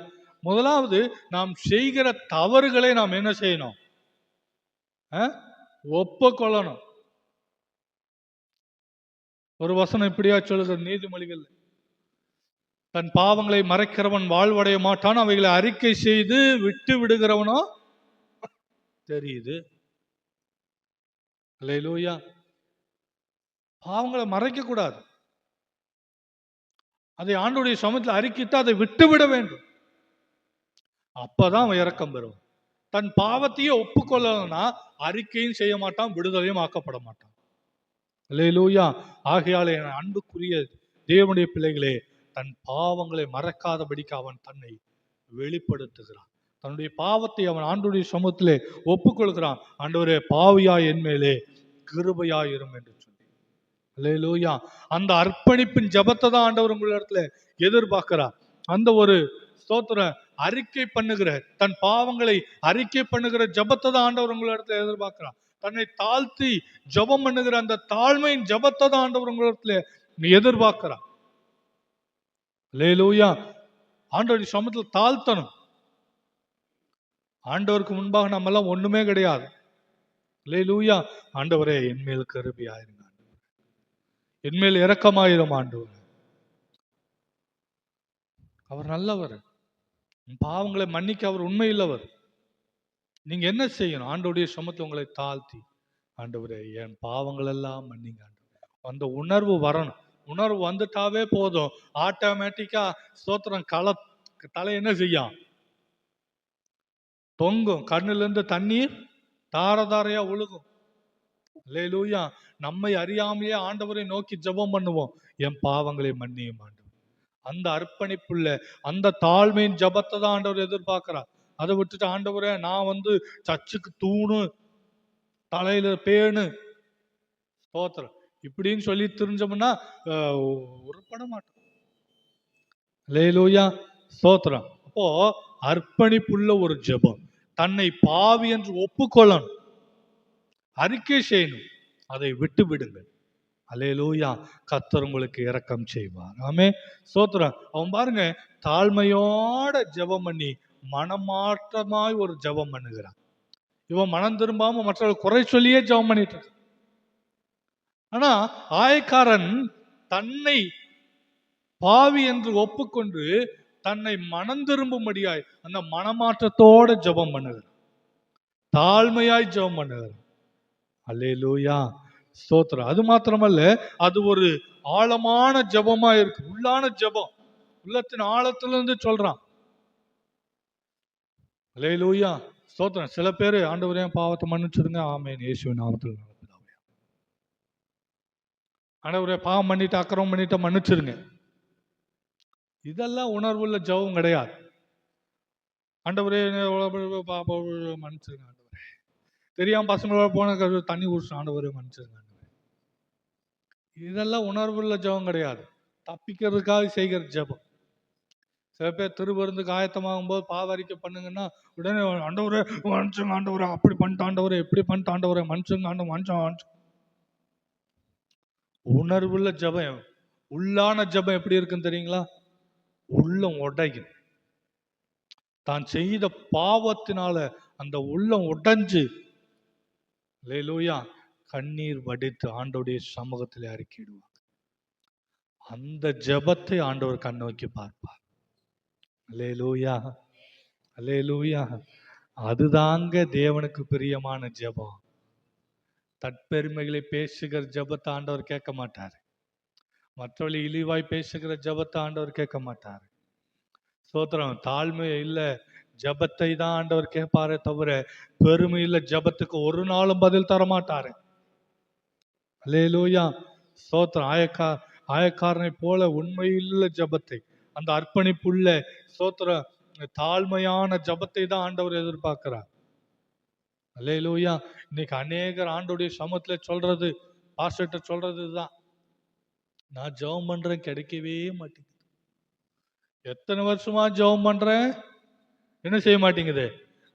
முதலாவது நாம் செய்கிற தவறுகளை நாம் என்ன செய்யணும், ஒப்புக்கொள்ளணும். ஒரு வசனம் இப்படியா சொல்லுகிற நீதிமொழிகள், தன் பாவங்களை மறைக்கிறவன் வாழ்வடைய மாட்டான், அவைகளை அறிக்கை செய்து விட்டு விடுகிறவனோ தெரியுது. அல்லேலூயா. பாவங்களை மறைக்க கூடாது, அதை ஆண்டவருடைய சமூகத்தில் அறிக்கைத்து அதை விட்டு விட வேண்டும். அப்பதான் அவன் இரக்கம் பெறுவான். தன் பாவத்தையே ஒப்புக்கொள்ளனா அறிக்கையும் செய்ய மாட்டான், விடுதலையும் ஆக்கப்பட மாட்டான். அல்லேலூயா. ஆகையாலே அன்புக்குரிய தேவனுடைய பிள்ளைகளே, தன் பாவங்களை மறக்காதபடிக்கு அவன் தன்னை வெளிப்படுத்துகிறான். தன்னுடைய பாவத்தை அவன் ஆண்டவருடைய சமூகத்திலே ஒப்புக்கொள்கிறான். ஆண்டவரே, பாவியா என் மேலே கிருபையாயிரும் என்று சொல்லி. அல்லேலூயா. அந்த அர்ப்பணிப்பின் ஜெபத்தை தான் ஆண்டவர் உங்களிடத்துல எதிர்பார்க்கிறார். அந்த ஒரு ஸ்தோத்திர அறிக்கை பண்ணுகிற, தன் பாவங்களை அறிக்கை பண்ணுகிற ஜெபத்தை தான் ஆண்டவர் உங்களிடத்துல எதிர்பார்க்கிறார். தன்னை தாழ்த்தி ஜெபம் பண்ணுகிற அந்த தாழ்மையின் ஜெபத்தை தான் ஆண்டவர் உங்களிடத்துல எதிர்பார்க்கிறார். அல்லேலூயா. ஆண்டவருடைய சமூகத்தில் தாழ்த்தணும். ஆண்டவருக்கு முன்பாக நம்ம எல்லாம் ஒண்ணுமே கிடையாது. அல்லேலூயா. ஆண்டவரே, என் மேல் கிருபையாயிருங்க, என் மேல் இரக்கமாயிரும் ஆண்டவர். அவர் நல்லவர், பாவங்களை மன்னிக்க அவர் உண்மையுள்ளவர். நீங்க என்ன செய்யணும், ஆண்டவருடைய சமூகத்தில் உங்களை தாழ்த்தி, ஆண்டவரே என் பாவங்கள் எல்லாம் மன்னிங்க. அந்த உணர்வு வரணும். உணர்வு வந்துட்டாவே போதும், ஆட்டோமேட்டிக்கா ஸ்தோத்திரம் தலை என்ன செய்யும், தொங்கும். கண்ணுல இருந்து தண்ணீர் தாரதாரையா ஒழுகும். அல்லேலூயா. நம்மை அறியாமையே ஆண்டவரை நோக்கி ஜெபம் பண்ணுவோம், என் பாவங்களை மன்னியும் ஆண்டவர். அந்த அர்ப்பணிப்புள்ள அந்த தாழ்மையின் ஜெபத்தை தான் ஆண்டவர் எதிர்பார்க்கிறார். அதை விட்டுட்டு ஆண்டவரே நான் சர்ச்சுக்கு தூணு, தலையில பேணு, ஸ்தோத்திரம் இப்படின்னு சொல்லி தெரிஞ்சோம்னா உருப்பட மாட்டோம். அல்லேலூயா. ஸ்தோத்திரம். அப்போ அர்ப்பணிப்புள்ள ஒரு ஜெபம், தன்னை பாவி என்று ஒப்புக்கொள்ளணும், அறிக்கை செய்யணும், அதை விட்டு விடுங்கள். அல்லேலூயா. கர்த்தர் உங்களுக்கு இரக்கம் செய்வார். ஆமே. ஸ்தோத்திரம். அவன் பாருங்க, தாழ்மையோட ஜெபம் பண்ணி மனமாற்றமாய் ஒரு ஜெபம் பண்ணுகிறான். இவன் மனம் திரும்பாம மற்றவர்கள் குறை சொல்லியே ஜெபம் பண்ணிட்டு இருக்கான். ஆனா ஆயக்காரன் தன்னை பாவி என்று ஒப்புக்கொண்டு தன்னை மனம் திரும்பும்படியாய் அந்த மனமாற்றத்தோட ஜெபம் பண்ணுகிறான், தாழ்மையாய் ஜெபம் பண்ணுகிறான். அல்லேலூயா. ஸ்தோத்திரம். அது மாத்திரமல்ல, அது ஒரு ஆழமான ஜெபமா இருக்கு, உள்ளான ஜெபம், உள்ளத்தின் ஆழத்திலிருந்து சொல்றான். அல்லேலூயா. ஸ்தோத்திரம். சில பேர் ஆண்டவரே பாவத்தை மன்னிச்சிருங்க, ஆமென், இயேசுவின் நாமத்தில். ஆண்டவரே பாவம் பண்ணிட்டு அக்கிரமம் பண்ணிட்டு மன்னிச்சிருங்க. இதெல்லாம் உணர்வுள்ள ஜெபம் கிடையாது. ஆண்டவரே மன்னிச்சிருங்க ஆண்டவரே, தெரியாம பசங்களோட போன தண்ணி குடிச்சு ஆண்டவரே மன்னிச்சிருங்க ஆண்டவரே. இதெல்லாம் உணர்வுள்ள ஜெபம் கிடையாது, தப்பிக்கிறதுக்காக செய்கிற ஜெபம். சில பேர் திருவிருந்துக்கு ஆயத்தமாகும் போது பாவரிக்கை பண்ணுங்கன்னா உடனே ஆண்டவரே மன்னிச்சுங்க ஆண்டவரே, அப்படி பண்ணிட்டு ஆண்டவரே, எப்படி பண்ணிட்டு ஆண்டவரே, மன்னிச்சுங்க ஆண்டவரே, மன்னிச்சு. உணர்வுள்ள ஜெபம், உள்ளான ஜெபம் எப்படி இருக்குன்னு தெரியுங்களா? உள்ளம் உடையும். தான் செய்த பாவத்தினால அந்த உள்ளம் உடைஞ்சு அல்லேலூயா கண்ணீர் வடித்து ஆண்டவருடைய சமூகத்தில் அறிக்கையிடுவார். அந்த ஜெபத்தை ஆண்டவர் கண்ணோக்கி பார்ப்பார். அல்லேலூயா, அல்லேலூயா. அதுதாங்க தேவனுக்கு பிரியமான ஜெபம். தற்பெருமைகளை பேசுகிற ஜெபத்தை ஆண்டவர் கேட்க மாட்டார். மற்றவர்களை இழிவாய் பேசுகிற ஜெபத்தை ஆண்டவர் கேட்க மாட்டார். ஸ்தோத்திரம். தாழ்மை இல்ல ஜெபத்தை தான் ஆண்டவர் கேட்பாரே தவிர பெருமை இல்ல ஜெபத்துக்கு ஒரு நாளும் பதில் தர மாட்டாரு. அல்லேலூயா, ஸ்தோத்திரம். ஆயக்காரனை போல உண்மையுள்ள ஜெபத்தை, அந்த அர்ப்பணிப்புள்ள ஸ்தோத்திரம் தாழ்மையான ஜெபத்தை தான் ஆண்டவர் எதிர்பார்க்கிறார். அல்லேலூயா. இன்னைக்கு அநேகர் ஆண்டவருடைய சமூகத்துல சொல்றது, பாஸ்டர்ட்ட சொல்றது தான், நான் ஜெபம் பண்றேன் கிடைக்கவே மாட்டேங்குது. எத்தனை வருஷமா ஜெபம் பண்றேன், என்ன செய்ய மாட்டேங்குது,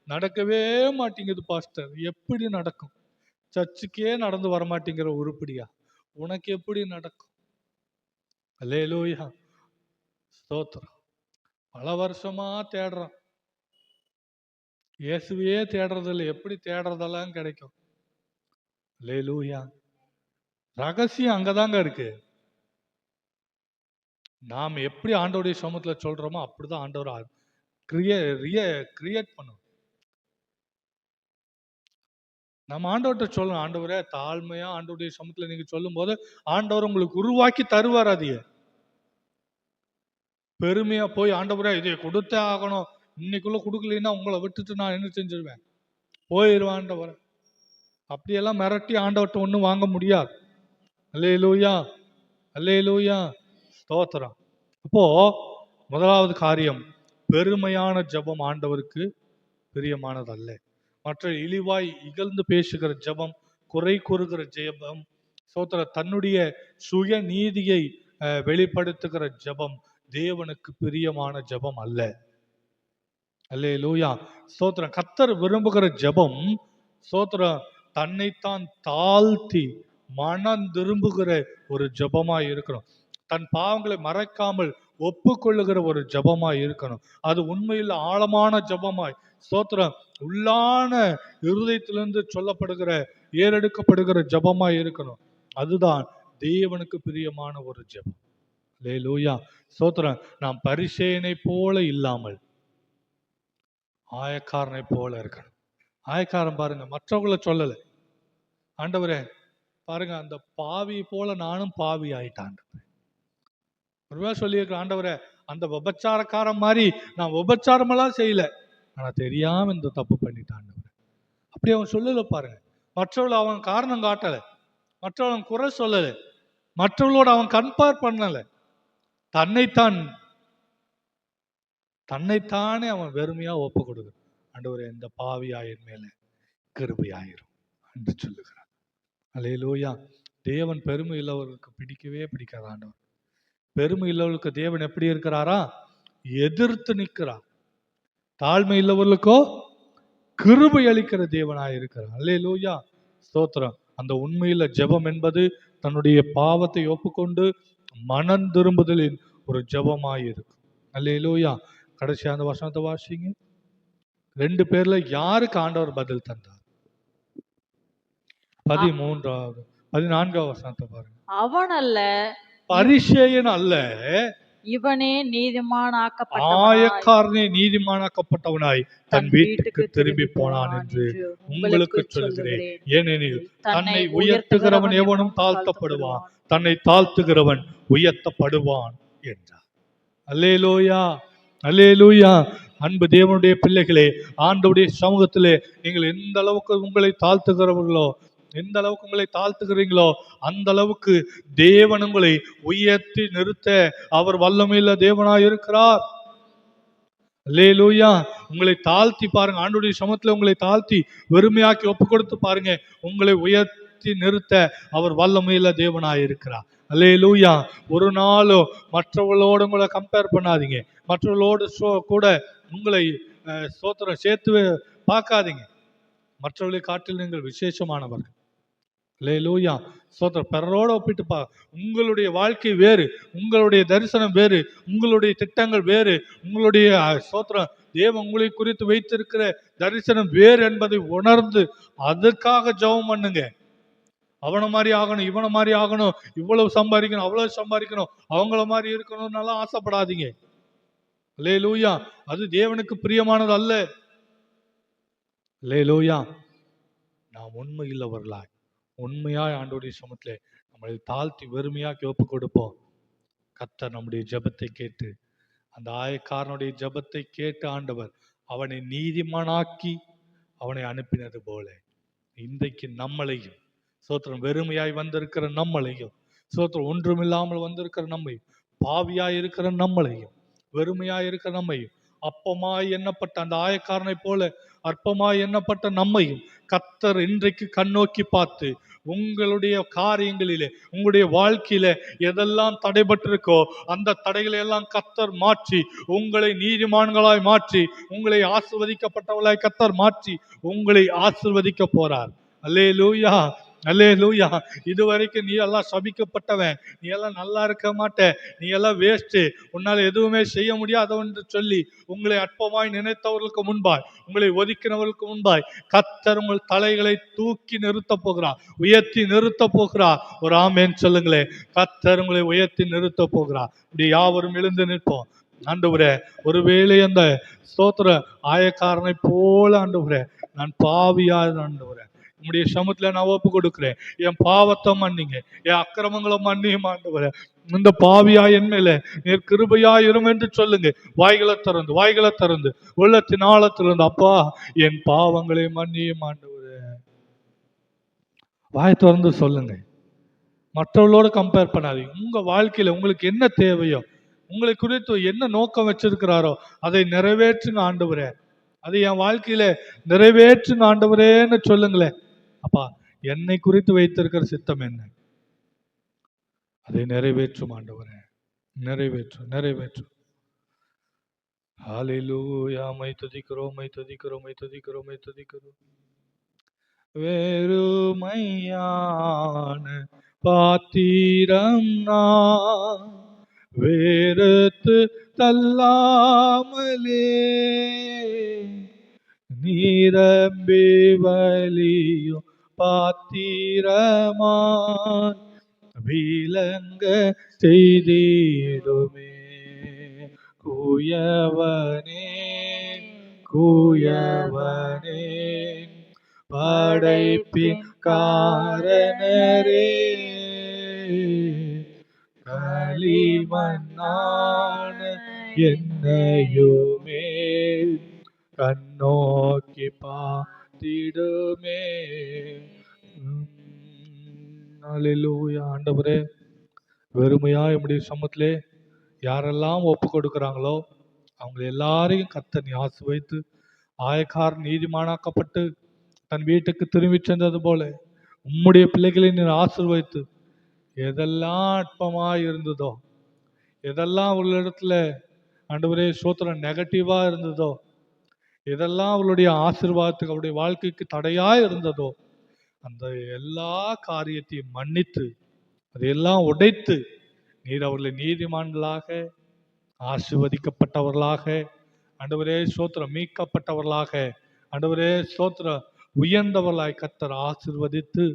நடக்கவே மாட்டேங்குது பாஸ்டர். எப்படி நடக்கும்? சர்ச்சுக்கே நடந்து வரமாட்டேங்கிற உருப்படியா உனக்கு எப்படி நடக்கும்? அல்லேலூயா, ஸ்தோத்திரம். பல வருஷமா தேடுறோம், இயேசுவையே தேடுறதில்லை, எப்படி தேடுறதெல்லாம் கிடைக்கும்? அல்லேலூயா. ரகசியம் அங்கதாங்க இருக்கு. நாம் எப்படி ஆண்டவருடைய சமூகத்துல சொல்றோமோ அப்படிதான் ஆண்டவர் கிரியேட் பண்ணும். நம்ம ஆண்டவர்கிட்ட சொல்லணும், ஆண்டவரே தாழ்மையா ஆண்டவருடைய சமூகத்துல நீங்க சொல்லும் போது ஆண்டவர் உங்களுக்கு உருவாக்கி தருவார். அதிக பெருமையா போய் ஆண்டவரே இதை கொடுத்தே ஆகணும், இன்னைக்குள்ள கொடுக்கலன்னா உங்களை விட்டுட்டு நான் என்ன செஞ்சிருவேன், போயிடுவேன் ஆண்டவர். அப்படியெல்லாம் மிரட்டி ஆண்டவர்கிட்ட ஒன்றும் வாங்க முடியாது. அல்லேலூயா, அல்லேலூயா, ஸ்தோத்திரம். அப்போ முதலாவது காரியம், பெருமையான ஜெபம் ஆண்டவருக்கு பிரியமானது அல்ல. மற்ற இழிவாய் இகழ்ந்து பேசுகிற ஜெபம், குறை கூறுகிற ஜெபம், ஸ்தோத்திரம், தன்னுடைய சுய நீதியை வெளிப்படுத்துகிற ஜெபம் தேவனுக்கு பிரியமான ஜெபம் அல்ல. அல்லேலூயா, ஸ்தோத்திரம். கர்த்தர் விரும்புகிற ஜெபம் ஸ்தோத்திரம் தன்னைத்தான் தாழ்த்தி மனம் திரும்புகிற ஒரு ஜெபமாய் இருக்கணும். தன் பாவங்களை மறைக்காமல் ஒப்புக்கொள்ளுகிற ஒரு ஜெபமாய் இருக்கணும். அது உண்மையில் ஆழமான ஜெபமாய் ஸ்தோத்திரம் உள்ளான இருதயத்திலிருந்து சொல்லப்படுகிற ஏறெடுக்கப்படுகிற ஜெபமாய் இருக்கணும். அதுதான் தேவனுக்கு பிரியமான ஒரு ஜெபம். அல்லேலூயா, ஸ்தோத்திரம். நாம் பரிசேயனை போல இல்லாமல் ஆயக்காரனை போல இருக்கணும். ஆயக்காரன் பாருங்க, மற்றவங்களை சொல்லலை, ஆண்டவரே பாருங்க அந்த பாவி போல நானும் பாவி ஆயிட்டான். ஒருவேளை சொல்லியிருக்க, ஆண்டவரே அந்த விபச்சாரக்காரன் மாதிரி நான் விபச்சாரமெல்லாம் செய்யல, ஆனா தெரியாம இந்த தப்பு பண்ணிட்டான். அப்படி அவன் சொல்லல பாருங்க. மற்றவளை அவன் காரணம் காட்டல, மற்றவன் குறை சொல்லல, மற்றவளோட அவன் கம்பேர் பண்ணல, தன்னைத்தானே அவன் வெறுமையா ஒப்பு கொடுக்க, ஆண்டவரே இந்த பாவியாயின் மேல கிருபையாயிரும் என்று சொல்லுகிறான். அல்லேலூயா. தேவன் பெருமை இல்லவர்களுக்கு பிடிக்கவே பிடிக்காது. ஆண்டவர் பெருமை இல்லவர்களுக்கு தேவன் எப்படி இருக்கிறாரா, எதிர்த்து நிற்கிறார். தாழ்மை இல்லவர்களுக்கோ கிருபை அளிக்கிற தேவனாய் இருக்கிறார். அல்லேலூயா, ஸ்தோத்திரம். அந்த உண்மையில ஜெபம் என்பது தன்னுடைய பாவத்தை ஒப்புக்கொண்டு மனம் திரும்புதலின் ஒரு ஜெபமாய் இருக்கும். அல்லேலூயா. கடைசி அந்த வசனத்தை வாசிங்க. 2 பேர்ல யாருக்கு ஆண்டவர் பதில் தந்தார்? 14வது வசனத்தை பாருங்க. அவன் அல்ல, பரிசேயன் அல்ல, இவனே ஆயக்காரனே நீதிமானாக்கப்பட்டவனாய் தன் வீட்டுக்கு திரும்பி போனான் என்று உங்களுக்கு சொல்கிறேன். ஏனெனில் தன்னை உயர்த்துகிறவன் எவனும் தாழ்த்தப்படுவான், தன்னை தாழ்த்துகிறவன் உயர்த்தப்படுவான் என்றார். அல்லேலூயா, அல்லேலூயா. அன்பு தேவனுடைய பிள்ளைகளே, ஆண்டவருடைய சமூகத்திலே நீங்கள் எந்த அளவுக்கு உங்களை தாழ்த்துகிறவர்களோ எந்த அளவுக்கு உங்களை தாழ்த்துகிறீங்களோ அந்த அளவுக்கு தேவன் உங்களை உயர்த்தி நிறுத்த அவர் வல்லமையுள்ள தேவனாய் இருக்கிறார். அல்லேலூயா. உங்களை தாழ்த்தி பாருங்க, ஆண்டவருடைய சமூகத்துல உங்களை தாழ்த்தி வெறுமையாக்கி ஒப்பு கொடுத்து பாருங்க, உங்களை உயர்த்தி நிறுத்த அவர் வல்லமையுள்ள தேவனாய் இருக்கிறார். அல்லேலூயா. ஒரு நாளும் மற்றவர்களோடு உங்களை கம்பேர் பண்ணாதீங்க, மற்றவர்களோடு கூட உங்களை ஸ்தோத்திரம் சேர்த்து பார்க்காதீங்க. மற்றவர்களை காட்டில் நீங்கள் விசேஷமானவர்கள். அல்லேலூயா. ஸ்தோத்திரம். பிறரோட ஒப்பிட்டு உங்களுடைய வாழ்க்கை வேறு, உங்களுடைய தரிசனம் வேறு, உங்களுடைய திட்டங்கள் வேறு, உங்களுடைய ஸ்தோத்திரம் தேவன் உங்களை குறித்து வைத்திருக்கிற தரிசனம் வேறு என்பதை உணர்ந்து அதுக்காக ஜெபம் பண்ணுங்க. அவனை மாதிரி ஆகணும், இவனை மாதிரி ஆகணும், இவ்வளவு சம்பாதிக்கணும், அவ்வளவு சம்பாதிக்கணும், அவங்கள மாதிரி இருக்கணும்னாலாம் ஆசைப்படாதீங்க. அல்லேலூயா. அது தேவனுக்கு பிரியமானது அல்ல. அல்லேலூயா. நாம் உண்மை இல்லவர்களாய் உண்மையாய் ஆண்டவருடைய சமூகத்திலே நம்மளை தாழ்த்தி வெறுமையாக்கி ஒப்பு கொடுப்போம். கர்த்தர் நம்முடைய ஜெபத்தை கேட்டு, அந்த ஆயக்காரனுடைய ஜெபத்தை கேட்டு ஆண்டவர் அவனை நீதிமானாக்கி அவனை அனுப்பினது போல இன்றைக்கு நம்மளையும் சோத்திரம் வெறுமையாய் வந்திருக்கிற நம்மளையும், சோத்திரம் ஒன்றுமில்லாமல் வந்திருக்கிற நம்மையும், பாவியாய் இருக்கிற நம்மளையும், வெறுமையாய் இருக்கிற நம்மையும், அப்பமாய் எண்ணப்பட்ட அந்த ஆயக்காரனை போல அற்பமாய் எண்ணப்பட்ட நம்மையும் கர்த்தர் இன்றைக்கு கண்ணோக்கி பார்த்து உங்களுடைய காரியங்களிலே, உங்களுடைய வாழ்க்கையில எதெல்லாம் தடைபட்டிருக்கோ அந்த தடைகளை எல்லாம் கர்த்தர் மாற்றி உங்களை நீதிமான்களாய் மாற்றி உங்களை ஆசீர்வதிக்கப்பட்டவர்களாய் கர்த்தர் மாற்றி உங்களை ஆசீர்வதிக்க போறார். அல்லேலூயா. அல்லேலூயா. இதுவரைக்கும் நீ எல்லாம் சபிக்கப்பட்டவன், நீ எல்லாம் நல்லா இருக்க மாட்ட, நீ எல்லாம் வேஸ்ட், உன்னால எதுவுமே செய்ய முடியாது என்று சொல்லி உங்களை அற்பமாய் நினைத்தவர்களுக்கு முன்பாய், உங்களை ஒதுக்கினவர்களுக்கு முன்பாய் கர்த்தர் உங்கள் தலைகளை தூக்கி நிறுத்த போகிறார், உயர்த்தி நிறுத்த போகிறார். ஒரு ஆமென் சொல்லுங்களேன். கர்த்தர் உங்களை உயர்த்தி நிறுத்த போகிறார். இப்படி யாவரும் எழுந்து நிற்போம். ஆண்டவரே, ஒருவேளை அந்த ஸ்தோத்திர ஆயக்காரனை போல ஆண்டவரே நான் பாவியாத ஆண்டவரே உங்களுடைய சமூகத்துல நான் ஒப்பு கொடுக்கிறேன். என் பாவத்தை மன்னிங்க, என் அக்கிரமங்களை மன்னியும் ஆண்டவரே. இந்த பாவியா என் மேல நீர் கிருபையா இரும் என்று சொல்லுங்க. வாய்களை திறந்து உள்ளத்தின் ஆழத்திலிருந்து அப்பா என் பாவங்களை மன்னியும் ஆண்டவரே. வாய் திறந்து சொல்லுங்க. மற்றவர்களோட கம்பேர் பண்ணாதீங்க. உங்க வாழ்க்கையில உங்களுக்கு என்ன தேவையோ, உங்களை குறித்து என்ன நோக்கம் வச்சிருக்கிறாரோ அதை நிறைவேற்றுங்க ஆண்டவரே. அதை என் வாழ்க்கையில நிறைவேற்றுங்க ஆண்டவரேன்னு சொல்லுங்களேன். அப்பா, என்னை குறித்து வைத்திருக்கிற சித்தம் என்ன, அதை நிறைவேற்றும் ஆண்டவரே, நிறைவேற்றும். ஹல்லேலூயா. மை துதிக்கிறோம். வெறுமையான பாத்திரம் நான் வேறுத்து தள்ளாமலே நீரம்பி வலியும் பாத்திரமாய் விளங்க செய்திடுமே. கூயவனே படைப்பின் காரணரே, களிமண்ணான என்னையுமே கண்ணோக்கி பார்த்திடுமே. அல்லேலூயா. ஆண்டவரே, வெறுமையா நம்முடைய சமூகத்திலே யாரெல்லாம் ஒப்பு கொடுக்கிறாங்களோ அவங்க எல்லாரையும் கர்த்தர் நீ ஆசீர்வதித்து, ஆயக்காரன் நீதிமானாக்கப்பட்டு தன் வீட்டுக்கு திரும்பி சென்றது போல உம்முடைய பிள்ளைகளை நீ ஆசீர்வதித்து, எதெல்லாம் அற்பமாய் இருந்ததோ, எதெல்லாம் உள்ள இடத்துல ஆண்டவரே ஸ்தோத்திரம் நெகட்டிவா இருந்ததோ, எதெல்லாம் அவளுடைய ஆசீர்வாதத்துக்கு அவருடைய வாழ்க்கைக்கு தடையாய் இருந்ததோ அந்த எல்லா காரியத்தையும் மன்னித்து அதையெல்லாம் உடைத்து நீர் அவர்களை நீதிமான்களாக ஆசீர்வதிக்கப்பட்டவர்களாக ஆண்டவரே ஸ்தோத்திரம் மீட்கப்பட்டவர்களாக ஆண்டவரே ஸ்தோத்திரம் உயர்ந்தவர்களாய் கர்த்தர் ஆசீர்வதித்து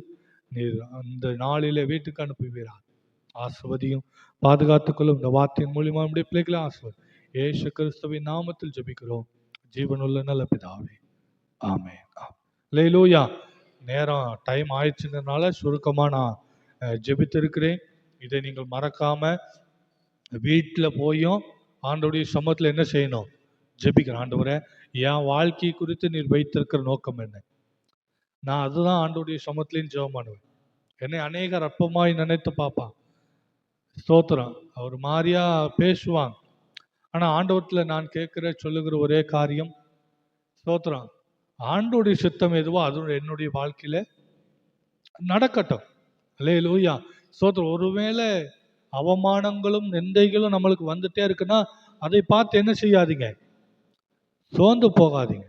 நீர் அந்த நாளிலே வீட்டுக்கு அனுப்புவீரார். ஆசீர்வதியும் பாதுகாத்துக்கொள்ளும். இந்த வார்த்தையின் மூலியமா நம்முடைய பிள்ளைகளை ஆசீர்வதி இயேசு கிறிஸ்துவின் நாமத்தில் ஜெபிக்கிறோம் ஜீவனுள்ள நல்ல பிதாவே, ஆமென். அல்லேலூயா. நேரம் டைம் ஆயிடுச்சுங்கிறதுனால சுருக்கமா நான் ஜெபித்திருக்கிறேன். இதை நீங்கள் மறக்காம வீட்டில் போயும் ஆண்டவருடைய சமூகத்தில் என்ன செய்யணும், ஜெபிக்கிறேன். ஆண்டவரே, என் வாழ்க்கை குறித்து நீர் வைத்திருக்கிற நோக்கம் என்ன, நான் அதுதான் ஆண்டவருடைய சமத்துலையும் ஜெபம் பண்ணுவேன். என்னை அநேகர் அற்பமாய் நினைத்து பார்ப்பான். ஸ்தோத்திரம். அவர் மாதிரியா பேசுவாங்க. ஆனா ஆண்டவரத்துல நான் சொல்லுகிற ஒரே காரியம், ஸ்தோத்திரம், ஆண்டவருடைய சித்தம் எதுவோ அது என்னுடைய வாழ்க்கையில நடக்கட்டும். அல்லேலூயா. ஸ்தோத்திரம். ஒருவேளை அவமானங்களும் நிந்தைகளும் நம்மளுக்கு வந்துட்டே இருக்குன்னா அதை பார்த்து என்ன செய்யாதீங்க, சோர்ந்து போகாதீங்க.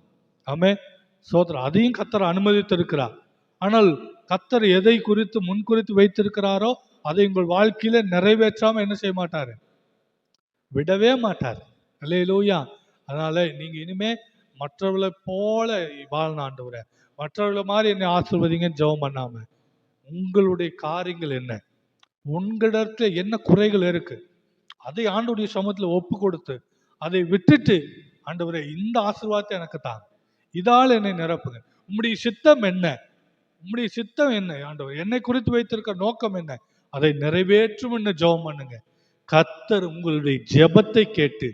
ஆமென். ஸ்தோத்திரம். அதையும் கர்த்தர் அனுமதித்திருக்கிறார். ஆனால் கர்த்தர் எதை குறித்து முன்குறித்து வைத்திருக்கிறாரோ அதை உங்கள் வாழ்க்கையில நிறைவேற்றாம என்ன செய்ய மாட்டாரு, விடவே மாட்டார். அல்லேலூயா. அதனால நீங்க இனிமே மற்றவர்களை போல வாழணும் ஆண்டவரே, மற்றவர்களை மாதிரி என்னை ஆசீர்வதிங்கன்னு ஜெபம் பண்ணாம, உங்களுடைய காரியங்கள் என்ன, உங்களிடத்துல என்ன குறைகள் இருக்கு, அதை ஆண்டவருடைய சமூகத்துல ஒப்பு கொடுத்து அதை விட்டுட்டு, ஆண்டவரே இந்த ஆசீர்வாதத்தை எனக்கு தாங்க, இதால் என்னை நிரப்புங்க, உம்முடைய சித்தம் என்ன, உம்முடைய சித்தம் என்ன ஆண்டவர், என்னை குறித்து வைத்திருக்க நோக்கம் என்ன, அதை நிறைவேற்றும் என்று ஜெபம் பண்ணுங்க. கர்த்தர் உங்களுடைய ஜெபத்தை கேட்டு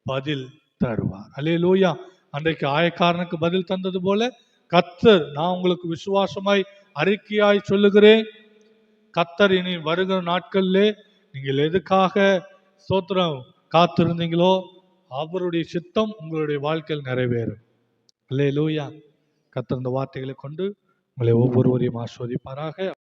பதில் தருவார். அல்லேலூயா. அன்றைக்கு ஆயக்காரனுக்கு பதில் தந்தது போல கர்த்தர், நான் உங்களுக்கு விசுவாசமாய் அறிக்கையாய் சொல்லுகிறேன், கர்த்தர் இனி வருகிற நாட்களிலே நீங்கள் எதுக்காக ஸ்தோத்திரம் காத்திருந்தீங்களோ அவருடைய சித்தம் உங்களுடைய வாழ்க்கையில் நிறைவேறும். அல்லேலூயா. கர்த்தர் இந்த வார்த்தைகளை கொண்டு உங்களை ஒவ்வொருவரையும் ஆசீர்வதிப்பாராக.